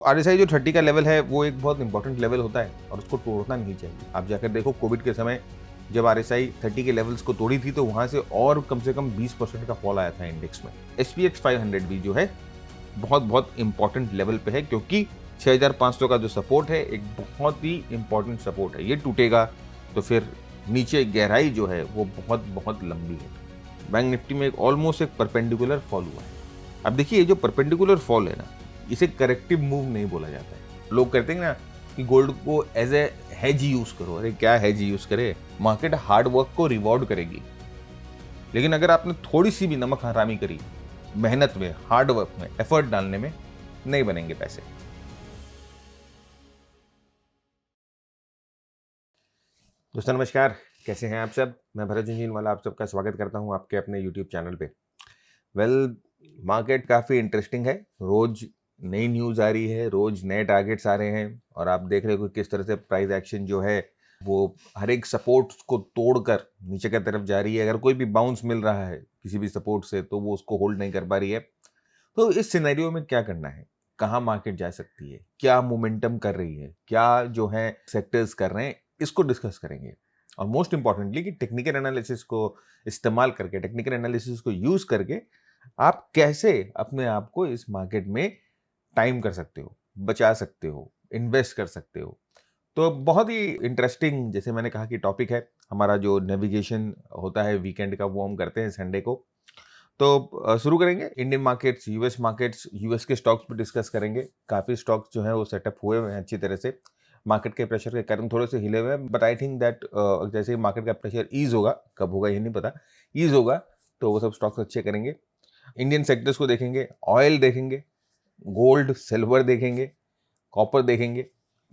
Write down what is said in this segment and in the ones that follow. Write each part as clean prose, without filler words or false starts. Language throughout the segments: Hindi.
आरएसआई जो 30 का लेवल है वो एक बहुत इंपॉर्टेंट लेवल होता है और उसको तोड़ना नहीं चाहिए। आप जाकर देखो कोविड के समय जब आरएसआई 30 के लेवल्स को तोड़ी थी तो वहां से कम 20% का फॉल आया था इंडेक्स में। एसपीएक्स 500 भी जो है बहुत बहुत इंपॉर्टेंट लेवल पे है, क्योंकि 6500 का जो सपोर्ट है एक बहुत ही इंपॉर्टेंट सपोर्ट है। ये टूटेगा तो फिर नीचे गहराई जो है वो बहुत बहुत लंबी है। बैंक निफ्टी में ऑलमोस्ट एक परपेंडिकुलर फॉल हुआ है। अब देखिए, ये जो परपेंडिकुलर फॉल है ना, इसे करेक्टिव मूव नहीं बोला जाता है। लोग कहते हैं ना कि गोल्ड को एज ए हेज यूज करो। अरे क्या हेज यूज करे, मार्केट हार्ड वर्क को रिवॉर्ड करेगी, लेकिन अगर आपने थोड़ी सी भी नमक हरामी करी मेहनत में, हार्ड वर्क में, एफर्ट डालने में, नहीं बनेंगे पैसे। दोस्तों नमस्कार, कैसे हैं आप सब। मैं भरत झुंझुनवाला आप सबका स्वागत करता हूं आपके अपने यूट्यूब चैनल पे। मार्केट काफ़ी इंटरेस्टिंग है। रोज नई न्यूज़ आ रही है, रोज नए टारगेट्स आ रहे हैं और आप देख रहे हो कि किस तरह से प्राइस एक्शन जो है वो हर एक सपोर्ट को तोड़कर नीचे की तरफ जा रही है। अगर कोई भी बाउंस मिल रहा है किसी भी सपोर्ट से तो वो उसको होल्ड नहीं कर पा रही है। तो इस सिनेरियो में क्या करना है, कहाँ मार्केट जा सकती है, क्या मोमेंटम कर रही है, क्या जो है सेक्टर्स कर रहे हैं, इसको डिस्कस करेंगे। और मोस्ट इंपॉर्टेंटली कि टेक्निकल एनालिसिस को इस्तेमाल करके, टेक्निकल एनालिसिस को यूज करके आप कैसे अपने आप को इस मार्केट में टाइम कर सकते हो, बचा सकते हो, इन्वेस्ट कर सकते हो। तो बहुत ही इंटरेस्टिंग, जैसे मैंने कहा कि टॉपिक है हमारा जो नेविगेशन होता है वीकेंड का, वो हम करते हैं संडे को। तो शुरू करेंगे इंडियन मार्केट्स, यूएस के स्टॉक्स पर डिस्कस करेंगे। काफ़ी स्टॉक्स जो है वो सेटअप हुए हुए हैं अच्छी तरह से। मार्केट के प्रेशर के कारण थोड़े से हिले हुए हैं, बट आई थिंक दैट जैसे ही मार्केट का प्रेशर ईज होगा, कब होगा ये नहीं पता, ईज होगा तो वो सब स्टॉक्स अच्छे करेंगे। इंडियन सेक्टर्स को देखेंगे, ऑयल देखेंगे, गोल्ड सिल्वर देखेंगे, कॉपर देखेंगे।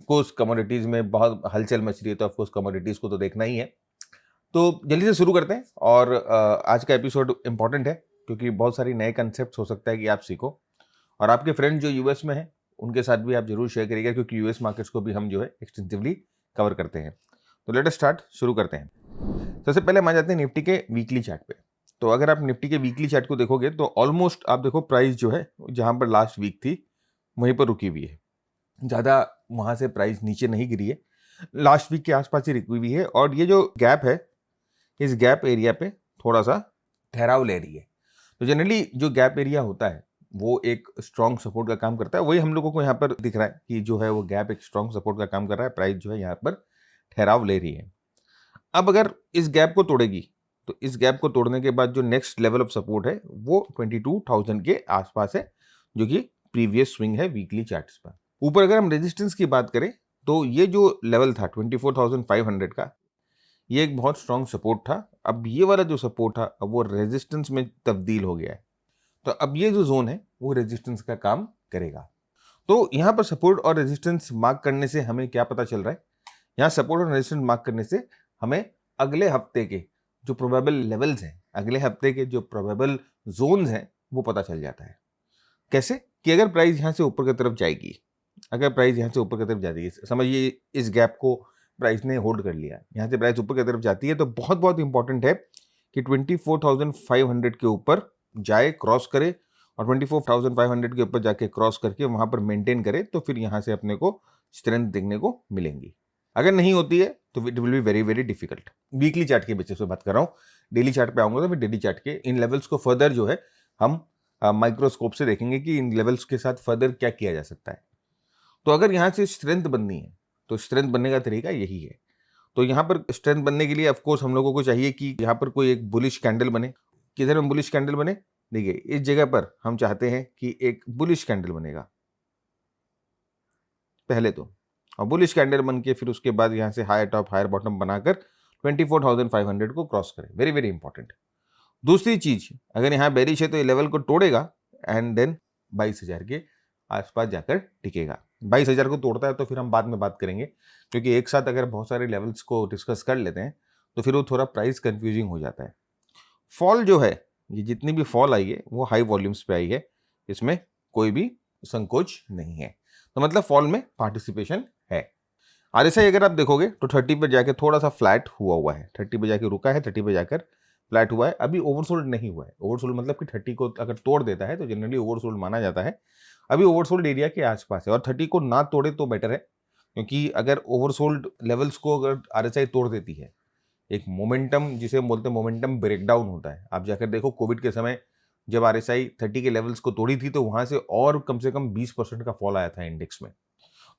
ऑफकोर्स कमोडिटीज़ में बहुत हलचल मच रही है तो ऑफकोर्स कमोडिटीज़ को तो देखना ही है। तो जल्दी से शुरू करते हैं। और आज का एपिसोड इंपॉर्टेंट है क्योंकि बहुत सारी नए कंसेप्ट हो सकता है कि आप सीखो, और आपके फ्रेंड जो यूएस में हैं उनके साथ भी आप जरूर शेयर करिएगा, क्योंकि यूएस मार्केट्स को भी हम जो है एक्सटेंसिवली कवर करते हैं। तो लेट अस स्टार्ट, शुरू करते हैं। सबसे पहले हम आ जाते हैं निफ्टी के वीकली चार्ट पे। तो अगर आप निफ्टी के वीकली चार्ट को देखोगे तो ऑलमोस्ट आप देखो प्राइस जो है जहां पर लास्ट वीक थी वहीं पर रुकी हुई है। ज़्यादा वहां से प्राइस नीचे नहीं गिरी है, लास्ट वीक के आसपास ही रुकी हुई है। और ये जो गैप है, इस गैप एरिया पे थोड़ा सा ठहराव ले रही है। तो जनरली जो गैप एरिया होता है वो एक स्ट्रॉन्ग सपोर्ट का काम करता है। वही हम लोगों को यहाँ पर दिख रहा है कि जो है वो गैप एक स्ट्रॉन्ग सपोर्ट का काम कर रहा है। प्राइस जो है यहाँ पर ठहराव ले रही है। अब अगर इस गैप को तोड़ेगी तो इस गैप को तोड़ने के बाद जो नेक्स्ट लेवल ऑफ सपोर्ट है वो 22,000 के आसपास है, जो कि प्रीवियस स्विंग है वीकली चार्ट्स पर। ऊपर अगर हम रेजिस्टेंस की बात करें तो ये जो लेवल था 24,500 का, ये एक बहुत स्ट्रॉन्ग सपोर्ट था। अब ये वाला जो सपोर्ट था अब वो रेजिस्टेंस में तब्दील हो गया है। तो अब ये जो जोन है वो रेजिस्टेंस का काम करेगा। तो यहाँ पर सपोर्ट और रेजिस्टेंस मार्क करने से हमें क्या पता चल रहा है, यहाँ सपोर्ट और रेजिस्टेंस मार्क करने से हमें अगले हफ्ते के जो प्रोबेबल लेवल्स हैं, अगले हफ्ते के जो प्रोबेबल जोन्स हैं, वो पता चल जाता है। कैसे कि अगर प्राइस यहाँ से ऊपर की तरफ जाएगी, अगर प्राइस यहाँ से ऊपर की तरफ जाती है, समझिए इस गैप को प्राइस ने होल्ड कर लिया, यहाँ से प्राइस ऊपर की तरफ जाती है, तो बहुत बहुत इंपॉर्टेंट है कि 24,500 के ऊपर जाए, क्रॉस करे, और 24,500 के ऊपर जाके क्रॉस करके वहां पर मेंटेन करे, तो फिर यहाँ से अपने को स्ट्रेंथ देखने को मिलेंगी। अगर नहीं होती है तो it will be very very difficult. Weekly chart के बेसिस पे बात कर रहा हूँ, डेली चार्ट पे आऊंगा तो फिर डेली चार्ट के इन लेवल्स को फर्दर जो है हम माइक्रोस्कोप से देखेंगे कि इन लेवल्स के साथ फर्दर क्या किया जा सकता है। तो अगर यहाँ से स्ट्रेंथ बननी है तो स्ट्रेंथ बनने का तरीका यही है। तो यहाँ पर स्ट्रेंथ बनने के लिए ऑफकोर्स हम लोगों को चाहिए कि यहाँ पर कोई एक बुलिश कैंडल बने। किधर में बुलिश कैंडल बने, देखिए इस जगह पर हम चाहते हैं कि एक बुलिश कैंडल बनेगा पहले तो, और बुलिश कैंडल बन के फिर उसके बाद यहाँ से हायर टॉप हायर बॉटम बनाकर 24,500 को क्रॉस करें। Very very important. दूसरी चीज, अगर यहाँ बेरिश है तो ये लेवल को तोड़ेगा एंड देन 22,000 के आसपास जाकर टिकेगा। 22,000 को तोड़ता है तो फिर हम बाद में बात करेंगे, क्योंकि एक साथ अगर बहुत सारे लेवल्स को डिस्कस कर लेते हैं तो फिर वो थोड़ा प्राइस कंफ्यूजिंग हो जाता है। फॉल जो है, ये जितनी भी फॉल आई है वो हाई वॉल्यूम्स पे आई है, इसमें कोई भी संकोच नहीं है। तो मतलब फॉल में पार्टिसिपेशन है। आरएसआई अगर आप देखोगे तो 30 पे जाके थोड़ा सा फ्लैट हुआ है, 30 पे जाके रुका है, 30 पे जाकर फ्लैट हुआ है, अभी ओवरसोल्ड नहीं हुआ है। ओवरसोल्ड मतलब कि 30 को अगर तोड़ देता है तो जनरली ओवरसोल्ड माना जाता है। अभी ओवरसोल्ड एरिया के आसपास है और 30 को ना तोड़े तो बेटर है, क्योंकि अगर ओवरसोल्ड लेवल्स को अगर आरएसआई तोड़ देती है, एक मोमेंटम जिसे हम बोलते हैं मोमेंटम ब्रेकडाउन होता है। आप जाकर देखो कोविड के समय जब आरएसआई 30 के लेवल्स को तोड़ी थी तो वहां से कम 20% का फॉल आया था इंडेक्स में।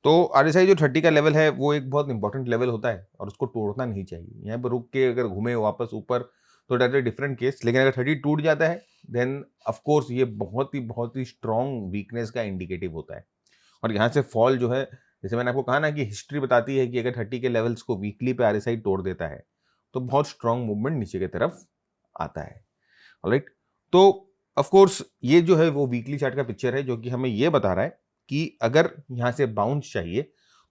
तो आरएसआई जो 30 का लेवल है वो एक बहुत इंपॉर्टेंट लेवल होता है और उसको तोड़ना नहीं चाहिए। यहाँ पर रुक के अगर घूमे वापस ऊपर तो डेट इज डिफरेंट केस, लेकिन अगर 30 टूट जाता है देन ऑफ कोर्स ये बहुत ही स्ट्रॉन्ग वीकनेस का इंडिकेटिव होता है। और यहाँ से फॉल जो है, जैसे मैंने आपको कहा ना कि हिस्ट्री बताती है कि अगर 30 के लेवल्स को वीकली पे आरएसआई तोड़ देता है तो बहुत स्ट्रॉन्ग मूवमेंट नीचे की तरफ आता है। ऑलराइट, तो ऑफ कोर्स ये जो है वो वीकली चार्ट का पिक्चर है जो कि हमें ये बता रहा है कि अगर यहाँ से बाउंस चाहिए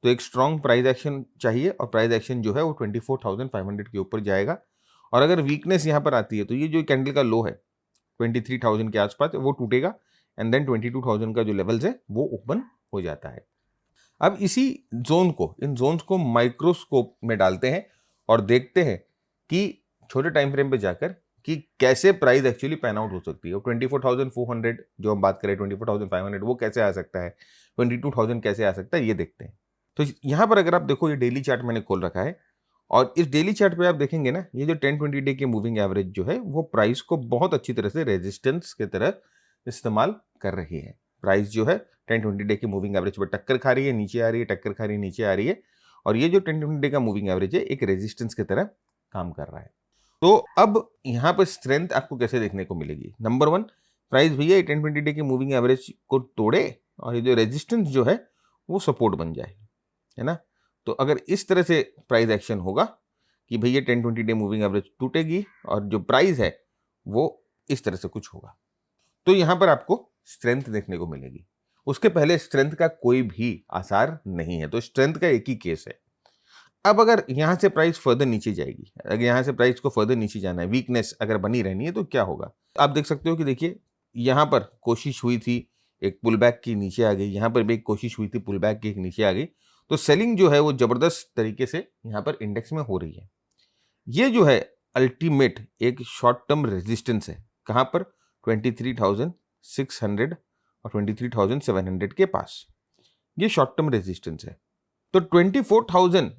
तो एक स्ट्रॉन्ग प्राइस एक्शन चाहिए और प्राइस एक्शन जो है वो 24,500 के ऊपर जाएगा। और अगर वीकनेस यहाँ पर आती है तो ये जो कैंडल का लो है 23,000 के आसपास वो टूटेगा एंड देन 22,000 का जो लेवल्स है वो ओपन हो जाता है। अब इसी इन जोन्स को माइक्रोस्कोप में डालते हैं और देखते हैं कि छोटे टाइम फ्रेम पे जाकर कि कैसे प्राइस एक्चुअली पैन आउट हो सकती है। 24,400 जो हम बात करें 24,500 वो कैसे आ सकता है, 22,000 कैसे आ सकता है, ये देखते हैं। तो यहाँ पर अगर आप देखो ये डेली चार्ट मैंने खोल रखा है और इस डेली चार्ट पे आप देखेंगे ना ये जो 10-20 डे की मूविंग एवरेज जो है वो प्राइस को बहुत अच्छी तरह से रेजिस्टेंस की तरह इस्तेमाल कर रही है। प्राइस जो है 10-20 डे की मूविंग एवरेज पर टक्कर खा रही है, नीचे आ रही है, टक्कर खा रही है, नीचे आ रही है और ये जो 10-20 डे का मूविंग एवरेज है एक रेजिस्टेंस की तरह काम कर रहा है। तो अब यहाँ पर स्ट्रेंथ आपको कैसे देखने को मिलेगी? नंबर 1, प्राइस भैया 10-20 डे की मूविंग एवरेज को तोड़े और ये जो रेजिस्टेंस जो है वो सपोर्ट बन जाए, है ना। तो अगर इस तरह से प्राइस एक्शन होगा कि भैया 10-20 डे मूविंग एवरेज टूटेगी और जो प्राइस है वो इस तरह से कुछ होगा तो यहाँ पर आपको स्ट्रेंथ देखने को मिलेगी। उसके पहले स्ट्रेंथ का कोई भी आसार नहीं है, तो स्ट्रेंथ का एक ही केस है। अब अगर यहाँ से प्राइस फर्दर नीचे जाएगी, अगर यहाँ से प्राइस को फर्दर नीचे जाना है, वीकनेस अगर बनी रहनी है तो क्या होगा? आप देख सकते हो कि देखिए यहाँ पर कोशिश हुई थी एक पुल बैक की, नीचे आ गई, यहाँ पर भी एक कोशिश हुई थी पुल बैक की, एक नीचे आ गई। तो सेलिंग जो है वो जबरदस्त तरीके से यहाँ पर इंडेक्स में हो रही है। ये जो है अल्टीमेट एक शॉर्ट टर्म रेजिस्टेंस है, कहाँ पर? 23,600 और 23,700 के पास ये शॉर्ट टर्म रेजिस्टेंस है। तो 24,000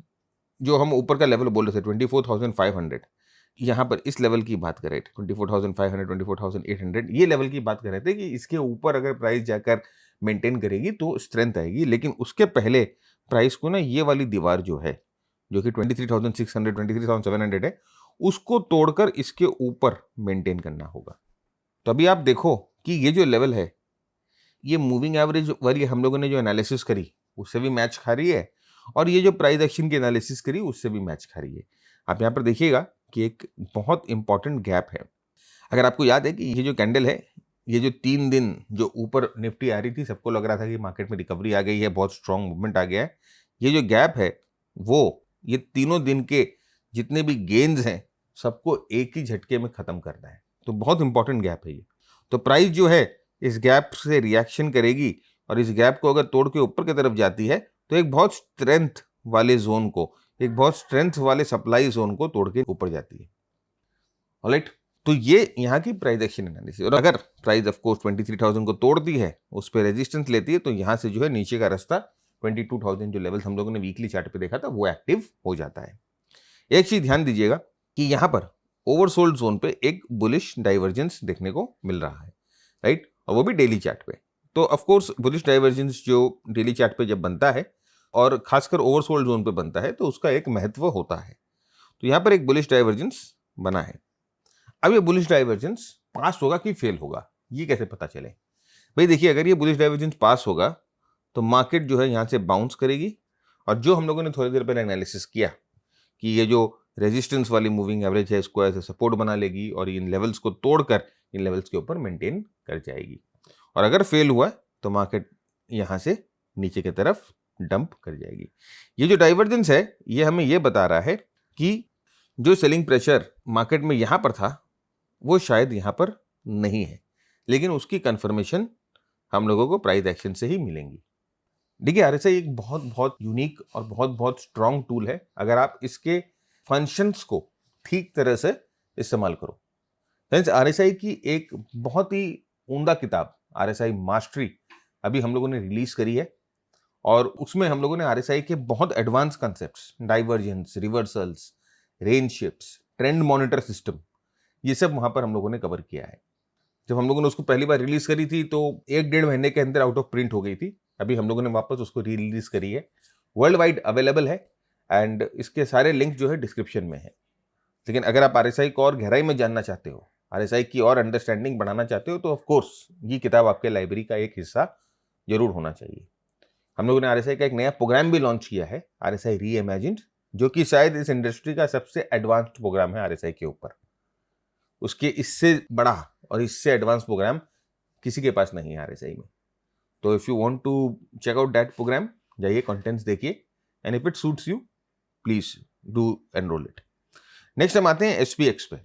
जो हम ऊपर का लेवल बोल रहे थे 24,500, यहाँ पर इस लेवल की बात कर रहे थे 24,500 24,800 ये लेवल की बात कर रहे थे कि इसके ऊपर अगर प्राइस जाकर मेंटेन करेगी तो स्ट्रेंथ आएगी। लेकिन उसके पहले प्राइस को ना ये वाली दीवार जो है जो कि 23,600 23,700 है उसको तोड़कर इसके ऊपर मेंटेन करना होगा। तो अभी आप देखो कि ये जो लेवल है ये मूविंग एवरेज वाली हम लोगों ने जो एनालिसिस करी उससे भी मैच खा रही है और ये जो प्राइस एक्शन की एनालिसिस करी उससे भी मैच खा रही है। आप यहाँ पर देखिएगा कि एक बहुत इंपॉर्टेंट गैप है। अगर आपको याद है कि ये जो कैंडल है, ये जो 3 दिन जो ऊपर निफ्टी आ रही थी, सबको लग रहा था कि मार्केट में रिकवरी आ गई है, बहुत स्ट्रॉन्ग मूवमेंट आ गया है। ये जो गैप है वो ये तीनों दिन के जितने भी गेन्स हैं सबको एक ही झटके में खत्म करना है। तो बहुत इंपॉर्टेंट गैप है ये। तो प्राइस जो है इस गैप से रिएक्शन करेगी और इस गैप को अगर तोड़ के ऊपर की तरफ जाती है तो एक बहुत स्ट्रेंथ वाले जोन को, एक बहुत स्ट्रेंथ वाले सप्लाई जोन को तोड़ के ऊपर जाती है। ऑलराइट, तो ये यहाँ की प्राइस एक्शन एनालिसिस। और अगर प्राइस ऑफ कोर्स 23,000 को तोड़ती है, उस पर रेजिस्टेंस लेती है, तो यहाँ से जो है नीचे का रास्ता 22,000 जो लेवल हम लोगों ने वीकली चार्ट पे देखा था वो एक्टिव हो जाता है। एक चीज ध्यान दीजिएगा कि यहाँ पर ओवरसोल्ड जोन पे एक बुलिश डाइवर्जेंस देखने को मिल रहा है, राइट, और वो भी डेली चार्ट पे। तो ऑफ कोर्स बुलिश डाइवर्जेंस जो डेली चार्ट पे जब बनता है और खासकर ओवरसोल्ड जोन पे बनता है तो उसका एक महत्व होता है। तो यहाँ पर एक बुलिश डाइवर्जेंस बना है। अब ये बुलिश डाइवर्जेंस पास होगा कि फेल होगा, ये कैसे पता चले? भाई देखिए, अगर ये बुलिश डाइवर्जेंस पास होगा तो मार्केट जो है यहाँ से बाउंस करेगी और जो हम लोगों ने थोड़ी देर पहले एनालिसिस किया कि ये जो रेजिस्टेंस वाली मूविंग एवरेज है इसको ऐसे सपोर्ट बना लेगी और इन लेवल्स को तोड़कर इन लेवल्स के ऊपर मेंटेन कर जाएगी। और अगर फेल हुआ तो मार्केट यहाँ से नीचे की तरफ डंप कर जाएगी। ये जो डाइवर्जेंस है ये हमें ये बता रहा है कि जो सेलिंग प्रेशर मार्केट में यहाँ पर था वो शायद यहाँ पर नहीं है, लेकिन उसकी कंफर्मेशन हम लोगों को प्राइस एक्शन से ही मिलेंगी। देखिए, आरएसआई एक बहुत बहुत यूनिक और बहुत बहुत स्ट्रॉन्ग टूल है अगर आप इसके फंक्शंस को ठीक तरह से इस्तेमाल करो। फ्रेंड्स, आरएसआई की एक बहुत ही उम्दा किताब आरएसआई मास्टरी अभी हम लोगों ने रिलीज करी है, और उसमें हम लोगों ने आरएसआई के बहुत advance concepts, divergence, reversals, range shifts, trend monitor system, ये सब वहां पर हम लोगों ने कवर किया है। जब हम लोगों ने उसको पहली बार रिलीज करी थी तो 1-1.5 महीने के अंदर आउट ऑफ प्रिंट हो गई थी। अभी हम लोगों ने वापस उसको री रिलीज करी है, वर्ल्ड वाइड अवेलेबल है, एंड इसके सारे लिंक जो है डिस्क्रिप्शन में है। लेकिन अगर आप आरएसआई को और गहराई में जानना चाहते हो, आरएसआई की और अंडरस्टैंडिंग बढ़ाना चाहते हो, तो ऑफ कोर्स ये किताब आपके लाइब्रेरी का एक हिस्सा जरूर होना चाहिए। हम लोगों ने आरएसआई का एक नया प्रोग्राम भी लॉन्च किया है, आरएसआई री इमेजिन्ड, जो कि शायद इस इंडस्ट्री का सबसे एडवांस्ड प्रोग्राम है आरएसआई के ऊपर। उसके इससे बड़ा और इससे एडवांस प्रोग्राम किसी के पास नहीं है आरएसआई में। तो if you want to check out that program, जाइए, कंटेंट्स देखिए, and if it suits you please do enroll it. Next हम आते हैं एसपीएक्स पे।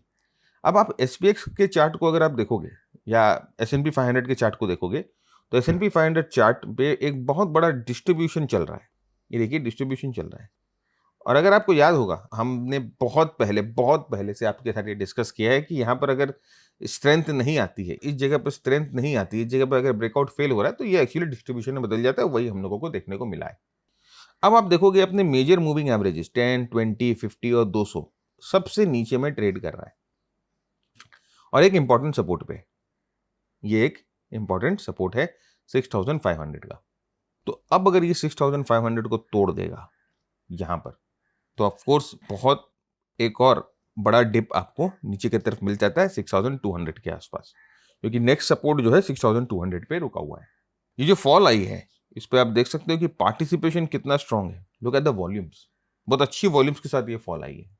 अब आप एसपीएक्स के चार्ट को अगर आप देखोगे या S&P 500 के चार्ट को देखोगे, तो S&P 500 चार्ट पे एक बहुत बड़ा डिस्ट्रीब्यूशन चल रहा है। ये देखिए, डिस्ट्रीब्यूशन चल रहा है। और अगर आपको याद होगा, हमने बहुत पहले से आपके साथ ये डिस्कस किया है कि यहाँ पर अगर स्ट्रेंथ नहीं आती है, इस जगह पर स्ट्रेंथ नहीं आती है, इस जगह पर अगर ब्रेकआउट फेल हो रहा है, तो ये एक्चुअली डिस्ट्रीब्यूशन में बदल जाता है। वही हम लोगों को देखने को मिला है। अब आप देखोगे अपने मेजर मूविंग एवरेजेस 10, 20, 50 और 200 सबसे नीचे में ट्रेड कर रहा है, और एक इंपॉर्टेंट सपोर्ट पे। ये एक इंपॉर्टेंट सपोर्ट है 6500 का। तो अब अगर ये 6500 को तोड़ देगा यहां पर, तो ऑफकोर्स बहुत एक और बड़ा डिप आपको नीचे की तरफ मिल जाता है 6200 के आसपास, क्योंकि नेक्स्ट सपोर्ट जो है 6200 पे रुका हुआ है। ये जो फॉल आई है, इस पे आप देख सकते हो कि पार्टिसिपेशन कितना स्ट्रांग है। लुक एट द वॉल्यूम्स, बहुत अच्छी वॉल्यूम्स के साथ ये फॉल आई है।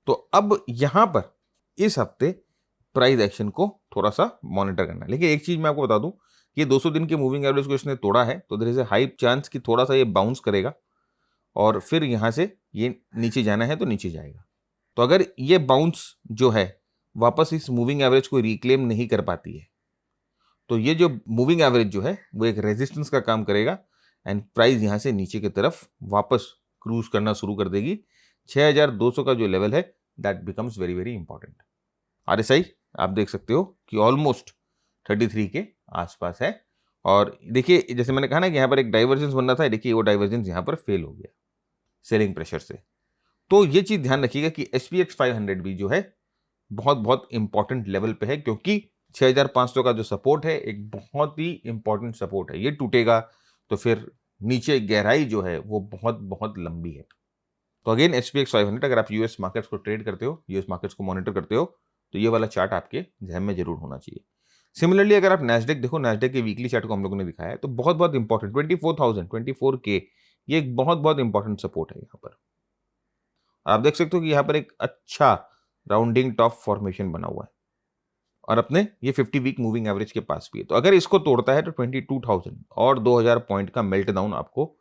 तो अब यहां पर इस हफ्ते प्राइस एक्शन को थोड़ा सा मॉनिटर करना है। लेकिन एक चीज मैं आपको बता दूं, ये 200 दिन के मूविंग एवरेज को इसने तोड़ा है, तो there is a high chance कि थोड़ा सा ये बाउंस करेगा और फिर यहां से ये नीचे जाना है तो नीचे जाएगा। तो अगर ये बाउंस जो है वापस इस मूविंग एवरेज को रिक्लेम नहीं कर पाती है, तो ये जो मूविंग एवरेज जो है वो एक रेजिस्टेंस का काम करेगा, एंड प्राइस यहां से नीचे की तरफ वापस क्रूज करना शुरू कर देगी। 6200 का जो लेवल है, that becomes very very important. RSI आप देख सकते हो कि ऑलमोस्ट 33 के आसपास है, और देखिए जैसे मैंने कहा ना कि यहाँ पर एक डाइवर्जेंस बन रहा था, देखिए वो डाइवर्जेंस यहाँ पर फेल हो गया सेलिंग प्रेशर से। तो ये चीज ध्यान रखिएगा कि SPX 500 भी जो है बहुत बहुत इंपॉर्टेंट लेवल पे है, क्योंकि 6500 का जो सपोर्ट है एक बहुत ही इंपॉर्टेंट सपोर्ट है। ये टूटेगा तो फिर नीचे गहराई जो है वो बहुत बहुत लंबी है। तो अगेन SPX 500, अगर आप यूएस मार्केट्स को ट्रेड करते हो, यूएस मार्केट्स को मॉनिटर करते हो, तो ये वाला चार्ट आपके ध्यान में जरूर होना चाहिए। सिमिलरली अगर आप नैस्डैक देखो, नैस्डैक के वीकली चार्ट को हम लोगों ने दिखाया है, तो बहुत बहुत इंपॉर्टेंट 24,000, 24K, ये एक बहुत बहुत इंपॉर्टेंट सपोर्ट है यहाँ पर। आप देख सकते हो कि यहाँ पर एक अच्छा राउंडिंग टॉप फॉर्मेशन बना हुआ है, और अपने ये 50 वीक मूविंग एवरेज के पास भी है। तो अगर इसको तोड़ता है तो 22,000 और 2000 पॉइंट का मेल्ट डाउन आपको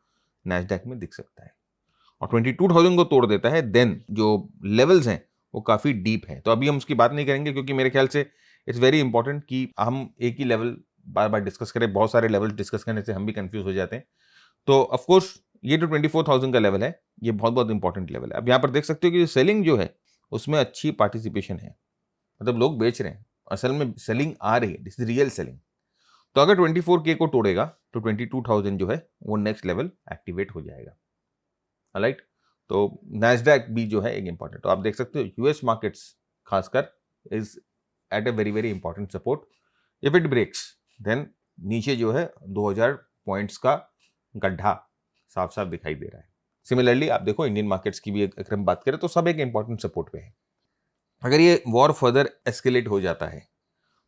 नैस्डैक में दिख सकता है, और 22,000 को तोड़ देता है, देन जो लेवल्स हैं वो काफी डीप है। तो अभी हम उसकी बात नहीं करेंगे, क्योंकि मेरे ख्याल से इट्स वेरी इंपॉर्टेंट कि हम एक ही लेवल बार बार डिस्कस करें। बहुत सारे लेवल डिस्कस करने से हम भी कंफ्यूज हो जाते हैं। तो ऑफकोर्स ये जो 24,000 का लेवल है, ये बहुत बहुत इंपॉर्टेंट लेवल है। अब यहाँ पर देख सकते हो कि सेलिंग जो है उसमें अच्छी पार्टिसिपेशन है, मतलब लोग बेच रहे हैं, असल में सेलिंग आ रही है, दिस इज रियल सेलिंग। तो अगर 24K को तोड़ेगा तो 22,000 जो है वो नेक्स्ट लेवल एक्टिवेट हो जाएगा। राइट, तो नैस्डैक भी जो है एक इंपॉर्टेंट, तो आप देख सकते हो यूएस मार्केट्स खासकर is at a very very important support. If it breaks, then नीचे जो है 2000 पॉइंट्स का गड्ढा साफ साफ दिखाई दे रहा है। सिमिलरली आप देखो इंडियन मार्केट्स की भी अगर हम बात करें तो सब एक इंपॉर्टेंट सपोर्ट पे है। अगर ये वॉर फर्दर एस्केलेट हो जाता है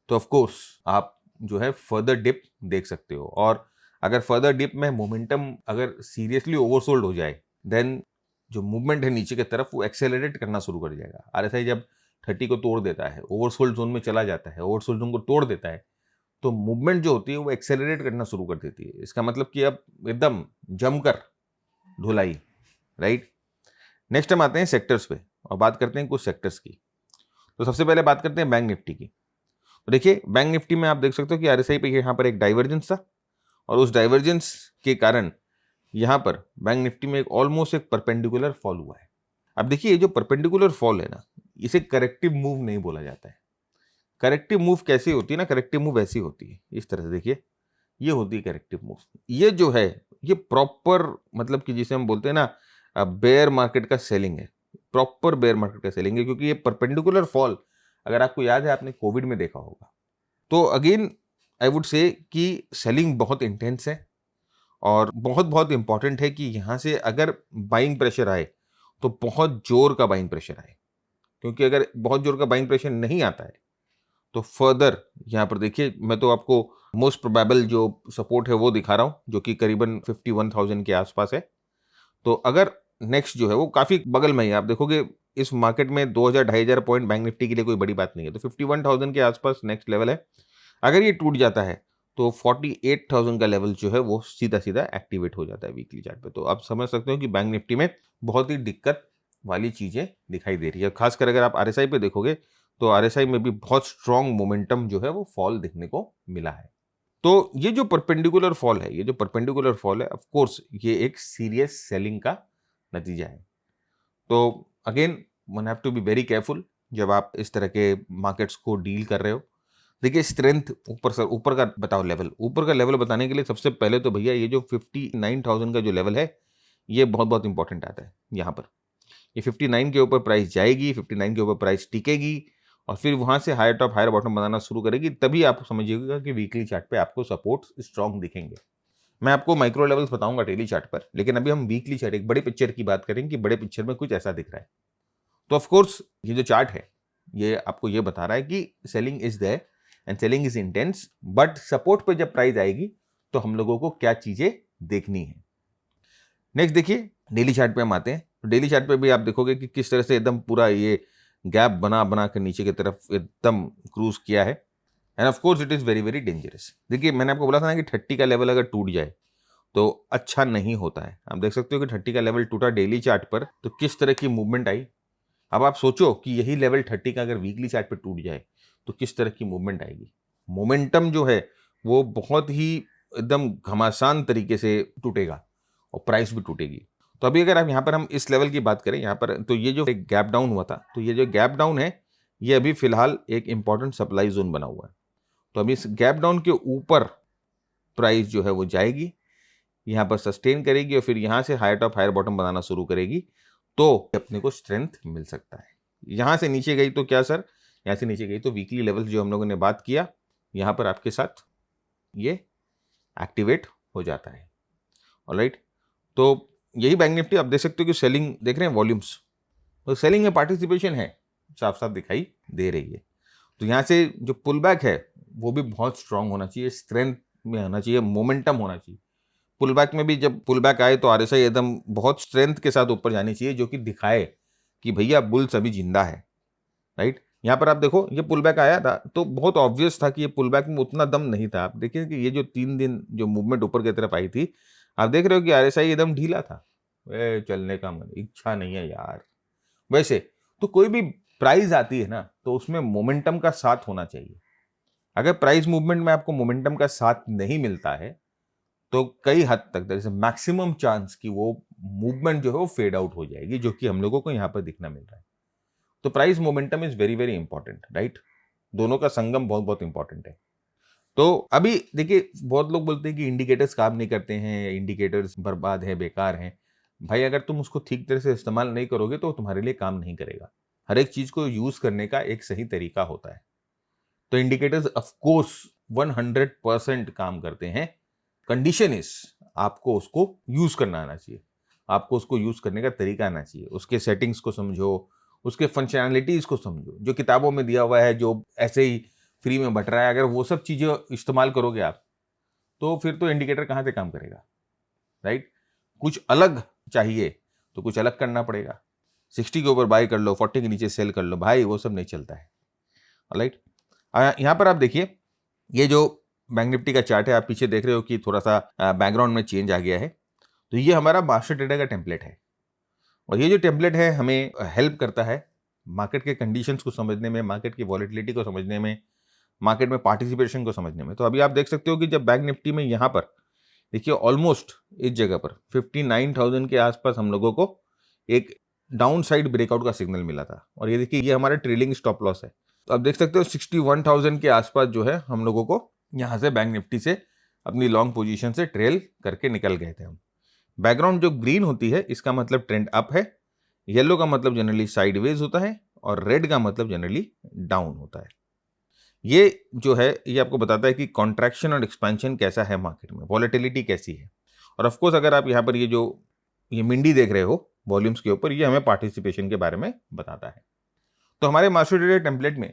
तो ऑफ कोर्स आप जो है फर्दर डिप देख सकते हो, और अगर फर्दर डिप में मोमेंटम अगर सीरियसली ओवरसोल्ड हो जाए, देन जो मूवमेंट है नीचे की तरफ वो एक्सेलरेट करना शुरू कर जाएगा। आरएसआई जब 30 को तोड़ देता है, ओवरसोल्ड जोन में चला जाता है, ओवरसोल्ड जोन को तोड़ देता है, तो मूवमेंट जो होती है वो एक्सेलरेट करना शुरू कर देती है। इसका मतलब कि अब एकदम जमकर धुलाई। राइट, नेक्स्ट हम आते हैं सेक्टर्स पे और बात करते हैं कुछ सेक्टर्स की। तो सबसे पहले बात करते हैं बैंक निफ्टी की। तो देखिए बैंक निफ्टी में आप देख सकते हो कि आरएसआई पे यहाँ पर एक डाइवर्जेंस था, और उस डाइवर्जेंस के कारण यहाँ पर बैंक निफ्टी में एक ऑलमोस्ट एक परपेंडिकुलर फॉल हुआ है। अब देखिए ये जो परपेंडिकुलर फॉल है ना, इसे करेक्टिव मूव नहीं बोला जाता है। करेक्टिव मूव कैसी होती है ना, करेक्टिव मूव ऐसी होती है, इस तरह से देखिए, ये होती है करेक्टिव मूव। ये जो है ये प्रॉपर मतलब कि जिसे हम बोलते हैं ना बेयर मार्केट का सेलिंग है, प्रॉपर बेयर मार्केट का सेलिंग है, क्योंकि ये परपेंडिकुलर फॉल अगर आपको याद है आपने कोविड में देखा होगा। तो अगेन आई वुड से कि सेलिंग बहुत इंटेंस है और बहुत बहुत इंपॉर्टेंट है कि यहाँ से अगर बाइंग प्रेशर आए तो बहुत जोर का बाइंग प्रेशर आए, क्योंकि अगर बहुत जोर का बाइंग प्रेशर नहीं आता है तो फर्दर यहाँ पर देखिए मैं तो आपको मोस्ट प्रोबेबल जो सपोर्ट है वो दिखा रहा हूँ जो कि करीबन 51,000 के आसपास है। तो अगर नेक्स्ट जो है वो काफी बगल में ही है, आप देखोगे इस मार्केट में 2,000-2,500 पॉइंट बैंक निफ्टी के लिए कोई बड़ी बात नहीं है, तो 51,000 के आसपास नेक्स्ट लेवल है। अगर ये टूट जाता है तो 48,000 का लेवल जो है वो सीधा सीधा एक्टिवेट हो जाता है वीकली चार्ट पे। तो आप समझ सकते हो कि बैंक निफ्टी में बहुत ही दिक्कत वाली चीजें दिखाई दे रही है। खासकर अगर आप आरएसआई पे देखोगे तो आरएसआई में भी बहुत स्ट्रॉन्ग मोमेंटम जो है वो फॉल देखने को मिला है। तो ये जो परपेंडिकुलर फॉल है, ये जो परपेंडिकुलर फॉल है, ऑफ कोर्स ये एक सीरियस सेलिंग का नतीजा है। तो again one have to be very careful जब आप इस तरह के मार्केट्स को डील कर रहे हो। देखिए स्ट्रेंथ ऊपर का बताओ लेवल, ऊपर का लेवल बताने के लिए सबसे पहले तो भैया ये जो 59,000 का जो लेवल है ये बहुत बहुत इंपॉर्टेंट आता है। यहाँ पर ये 59 के ऊपर प्राइस जाएगी, 59 के ऊपर प्राइस टिकेगी और फिर वहां से हायर टॉप हायर बॉटम बनाना शुरू करेगी, तभी आप समझिएगा कि वीकली चार्ट पे आपको सपोर्ट स्ट्रॉन्ग दिखेंगे। मैं आपको माइक्रो लेवल्स बताऊंगा डेली चार्ट पर, लेकिन अभी हम वीकली चार्ट एक बड़े पिक्चर की बात करेंगे कि बड़े पिक्चर में कुछ ऐसा दिख रहा है। तो ऑफ कोर्स ये जो चार्ट है ये आपको ये बता रहा है कि selling is there and selling is intense, but support पे जब प्राइस आएगी तो हम लोगों को क्या चीजें देखनी है। नेक्स्ट देखिए डेली चार्ट पे हम आते हैं। तो डेली चार्ट पे भी आप देखोगे कि किस तरह से एकदम पूरा ये गैप बना बना कर नीचे की तरफ एकदम क्रूज किया है end of course it is very very dangerous. देखिए मैंने आपको बोला था ना कि 30 का लेवल अगर टूट जाए तो अच्छा नहीं होता है। आप देख सकते हो कि 30 का लेवल टूटा डेली चार्ट पर तो किस तरह की मूवमेंट आई। अब आप सोचो कि यही लेवल 30 का अगर वीकली चार्ट पर टूट जाए तो किस तरह की मूवमेंट आएगी। मोमेंटम जो है वो बहुत ही एकदम घमासान तरीके से टूटेगा और प्राइस भी टूटेगी। तो अभी अगर आप यहाँ पर हम इस लेवल की बात करें यहाँ पर, तो ये जो एक गैप डाउन हुआ था, तो ये जो गैप डाउन है ये अभी फिलहाल एक इंपॉर्टेंट सप्लाई जोन बना हुआ है। तो अभी इस गैप डाउन के ऊपर प्राइस जो है वो जाएगी, यहाँ पर सस्टेन करेगी और फिर यहाँ से हायर टॉप हायर बॉटम बनाना शुरू करेगी तो अपने को स्ट्रेंथ मिल सकता है। यहाँ से नीचे गई तो क्या सर, यहाँ से नीचे गई तो वीकली लेवल जो हम लोगों ने बात किया यहाँ पर आपके साथ ये एक्टिवेट हो जाता है। ऑलराइट, तो यही बैंक निफ्टी आप देख सकते हो कि सेलिंग देख रहे हैं वॉल्यूम्स, तो सेलिंग में पार्टिसिपेशन है साफ साफ दिखाई दे रही है। तो यहाँ से जो पुल बैक है वो भी बहुत स्ट्रांग होना चाहिए, स्ट्रेंथ में होना चाहिए, मोमेंटम होना चाहिए। पुल बैक में भी जब पुल बैक आए तो आरएसआई एकदम बहुत स्ट्रेंथ के साथ ऊपर जानी चाहिए जो कि दिखाए कि भैया बुल्स अभी जिंदा है। राइट, यहाँ पर आप देखो ये पुल बैक आया था तो बहुत ऑब्वियस था कि ये पुल बैक में उतना दम नहीं था। आप देखिए कि ये जो 3 दिन जो मूवमेंट ऊपर की तरफ आई थी, आप देख रहे हो कि आरएसआई एकदम ढीला था, चलने का मन इच्छा नहीं है यार। वैसे तो कोई भी प्राइस आती है ना तो उसमें मोमेंटम का साथ होना चाहिए। अगर प्राइस मूवमेंट में आपको मोमेंटम का साथ नहीं मिलता है तो कई हद तक there is a maximum chance कि वो मूवमेंट जो है वो फेड आउट हो जाएगी, जो कि हम लोगों को यहाँ पर दिखना मिल रहा है। तो price momentum is very very important, right, दोनों का संगम बहुत बहुत इंपॉर्टेंट है। तो अभी देखिए बहुत लोग बोलते हैं कि इंडिकेटर्स काम नहीं करते हैं, इंडिकेटर्स बर्बाद है, बेकार हैं। भाई अगर तुम उसको ठीक तरह से इस्तेमाल नहीं करोगे तो तुम्हारे लिए काम नहीं करेगा। हर एक चीज को यूज करने का एक सही तरीका होता है। तो इंडिकेटर्स ऑफ कोर्स 100% काम करते हैं। कंडीशन इज आपको उसको यूज करना आना चाहिए, आपको उसको यूज करने का तरीका आना चाहिए, उसके सेटिंग्स को समझो, उसके फंक्शनैलिटीज को समझो, जो किताबों में दिया हुआ है, जो ऐसे ही फ्री में बट रहा है, अगर वो सब चीजें इस्तेमाल करोगे आप तो फिर तो इंडिकेटर कहाँ से काम करेगा। राइट, कुछ अलग चाहिए तो कुछ अलग करना पड़ेगा। 60 के ऊपर बाय कर लो, 40 के नीचे सेल कर लो, भाई वो सब नहीं चलता है। राइट, यहाँ पर आप देखिए ये जो बैंक निफ्टी का चार्ट है, आप पीछे देख रहे हो कि थोड़ा सा बैकग्राउंड में चेंज आ गया है। तो ये हमारा मास्टर ट्रेडर का टेम्पलेट है और ये जो टेम्पलेट है हमें हेल्प करता है मार्केट के कंडीशंस को समझने में, मार्केट की वॉलेटिलिटी को समझने में, मार्केट में पार्टिसिपेशन को समझने में। तो अभी आप देख सकते हो कि जब बैंक निफ्टी में यहाँ पर देखिए ऑलमोस्ट इस जगह पर 59,000 के आसपास हम लोगों को एक डाउन साइड ब्रेकआउट का सिग्नल मिला था और ये देखिए ये हमारा ट्रेलिंग स्टॉप लॉस है। तो आप देख सकते हो 61,000 के आसपास जो है हम लोगों को यहाँ से बैंक निफ्टी से अपनी लॉन्ग पोजीशन से ट्रेल करके निकल गए थे हम। बैकग्राउंड जो ग्रीन होती है इसका मतलब ट्रेंड अप है, येलो का मतलब जनरली साइडवेज होता है और रेड का मतलब जनरली डाउन होता है। ये जो है ये आपको बताता है कि कॉन्ट्रैक्शन और एक्सपेंशन कैसा है मार्केट में, वॉलेटिलिटी कैसी है। और ऑफ कोर्स अगर आप यहाँ पर ये मिंडी देख रहे हो वॉल्यूम्स के ऊपर, ये हमें पार्टिसिपेशन के बारे में बताता है। तो हमारे मास्टर ट्रेडर टेम्पलेट में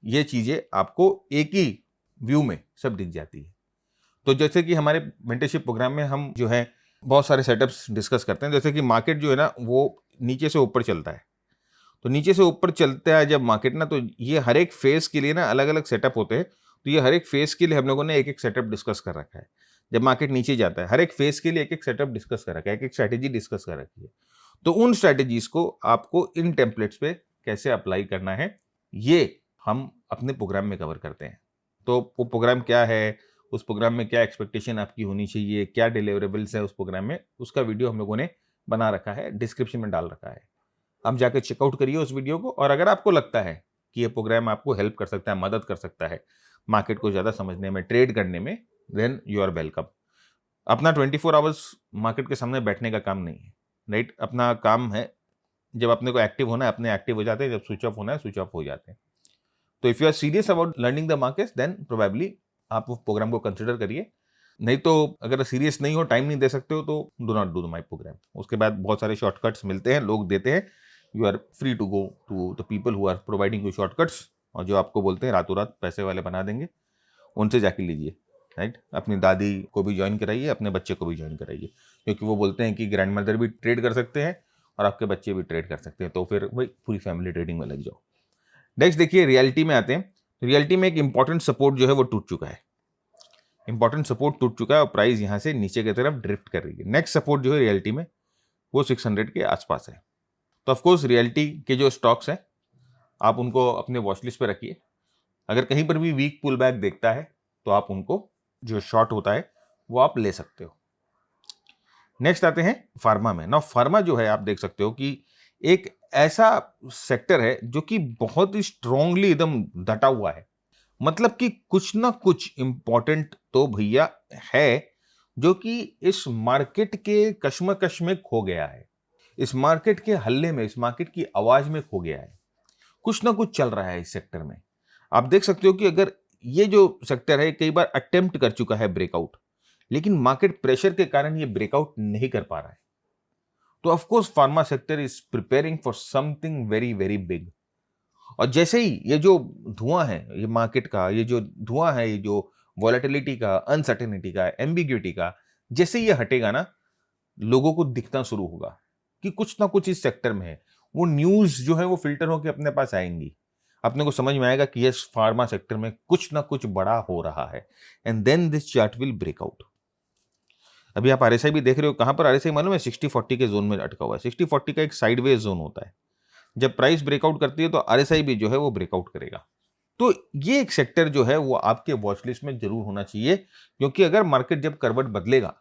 ये चीजें आपको एक ही व्यू में सब दिख जाती है। तो जैसे कि हमारे मेंटरशिप प्रोग्राम में हम जो है बहुत सारे सेटअप्स डिस्कस करते हैं। जैसे कि मार्केट जो है ना वो नीचे से ऊपर चलता है, तो नीचे से ऊपर चलता है जब मार्केट ना, तो ये हर एक फेज के लिए ना अलग अलग सेटअप होते हैं। तो ये हर एक फेज के लिए हम लोगों ने एक एक सेटअप डिस्कस कर रखा है। जब मार्केट नीचे जाता है हर एक फेज के लिए एक एक सेटअप डिस्कस कर रखा है, एक एक स्ट्रैटेजी डिस्कस कर रखी है। तो उन स्ट्रैटेजीज को आपको इन टेम्पलेट्स पे कैसे अप्लाई करना है ये हम अपने प्रोग्राम में कवर करते हैं। तो वो प्रोग्राम क्या है, उस प्रोग्राम में क्या एक्सपेक्टेशन आपकी होनी चाहिए, क्या डिलीवरेबल्स है उस प्रोग्राम में, उसका वीडियो हम लोगों ने बना रखा है, डिस्क्रिप्शन में डाल रखा है। आप जाकर चेकआउट करिए उस वीडियो को। और अगर आपको लगता है कि ये प्रोग्राम आपको हेल्प कर सकता है, मदद कर सकता है मार्केट को ज़्यादा समझने में, ट्रेड करने में, देन यू आर वेलकम। अपना 24 आवर्स मार्केट के सामने बैठने का काम नहीं है, राइट। अपना काम है जब अपने को एक्टिव होना है अपने एक्टिव हो जाते हैं, जब स्विच ऑफ होना है स्विच ऑफ हो जाते हैं। तो if you are serious about learning the markets then probably आप वो प्रोग्राम को कंसिडर करिए। नहीं तो अगर सीरियस नहीं हो, टाइम नहीं दे सकते हो, तो do not do my programme. उसके बाद बहुत सारे शॉर्टकट्स मिलते हैं, लोग देते हैं। You are free to go to the people who are providing you shortcuts, और जो आपको बोलते हैं रातों रात पैसे वाले बना देंगे, उनसे जाके लीजिए, राइट। अपनी दादी को भी ज्वाइन कराइए, अपने बच्चे को भी ज्वाइन कराइए, क्योंकि वो बोलते हैं कि ग्रैंड मदर भी ट्रेड कर सकते हैं और आपके बच्चे भी ट्रेड कर सकते हैं। तो फिर भाई पूरी फैमिली ट्रेडिंग में लग जाओ। नेक्स्ट देखिए, रियलिटी में आते हैं। रियलिटी में एक इंपॉर्टेंट सपोर्ट जो है वो टूट चुका है, इंपॉर्टेंट सपोर्ट टूट चुका है और प्राइस यहां से नीचे की तरफ ड्रिफ्ट कर रही है। नेक्स्ट सपोर्ट जो है रियलिटी में वो 600 के आसपास है। तो ऑफकोर्स रियलिटी के जो स्टॉक्स हैं आप उनको अपने वॉच लिस्ट पे रखिए। अगर कहीं पर भी वीक पुल बैक देखता है तो आप उनको जो शॉर्ट होता है वो आप ले सकते हो। नेक्स्ट आते हैं फार्मा में। ना फार्मा जो है आप देख सकते हो कि एक ऐसा सेक्टर है जो कि बहुत ही स्ट्रांगली एकदम डटा हुआ है। मतलब कि कुछ ना कुछ इंपॉर्टेंट तो भैया है जो कि इस मार्केट के कश्मकश में खो गया है, इस मार्केट के हल्ले में, इस मार्केट की आवाज में खो गया है। कुछ ना कुछ चल रहा है इस सेक्टर में। आप देख सकते हो कि अगर ये जो सेक्टर है कई बार अटेम्प्ट कर चुका है ब्रेकआउट, लेकिन मार्केट प्रेशर के कारण ये ब्रेकआउट नहीं कर पा रहा है। तो of course pharma sector is preparing for something very very big. और जैसे ही ये जो धुआं है ये मार्केट का, ये जो धुआं है, ये जो वॉलेटिलिटी का, अनसर्टेनिटी का, एम्बिग्यूटी का, जैसे ये हटेगा ना, लोगों को दिखना शुरू होगा कि कुछ ना कुछ इस सेक्टर में है। वो न्यूज जो है वो फिल्टर होकर अपने पास आएंगी, अपने को समझ में आएगा कि यस फार्मा सेक्टर में कुछ ना कुछ बड़ा हो रहा है, and then this chart will break out. अभी आप आरएसआई भी देख रहे हो, कहां पर आरएसआई मालूम है? 60-40 के जोन में अटका हुआ है। 60-40 का एक साइडवेज जोन होता है। जब प्राइस ब्रेकआउट करती है तो आरएसआई भी जो है वो ब्रेकआउट करेगा। तो ये एक सेक्टर जो है वो आपके वॉच लिस्ट में जरूर होना चाहिए, क्योंकि अगर मार्केट जब करवट बदलेगा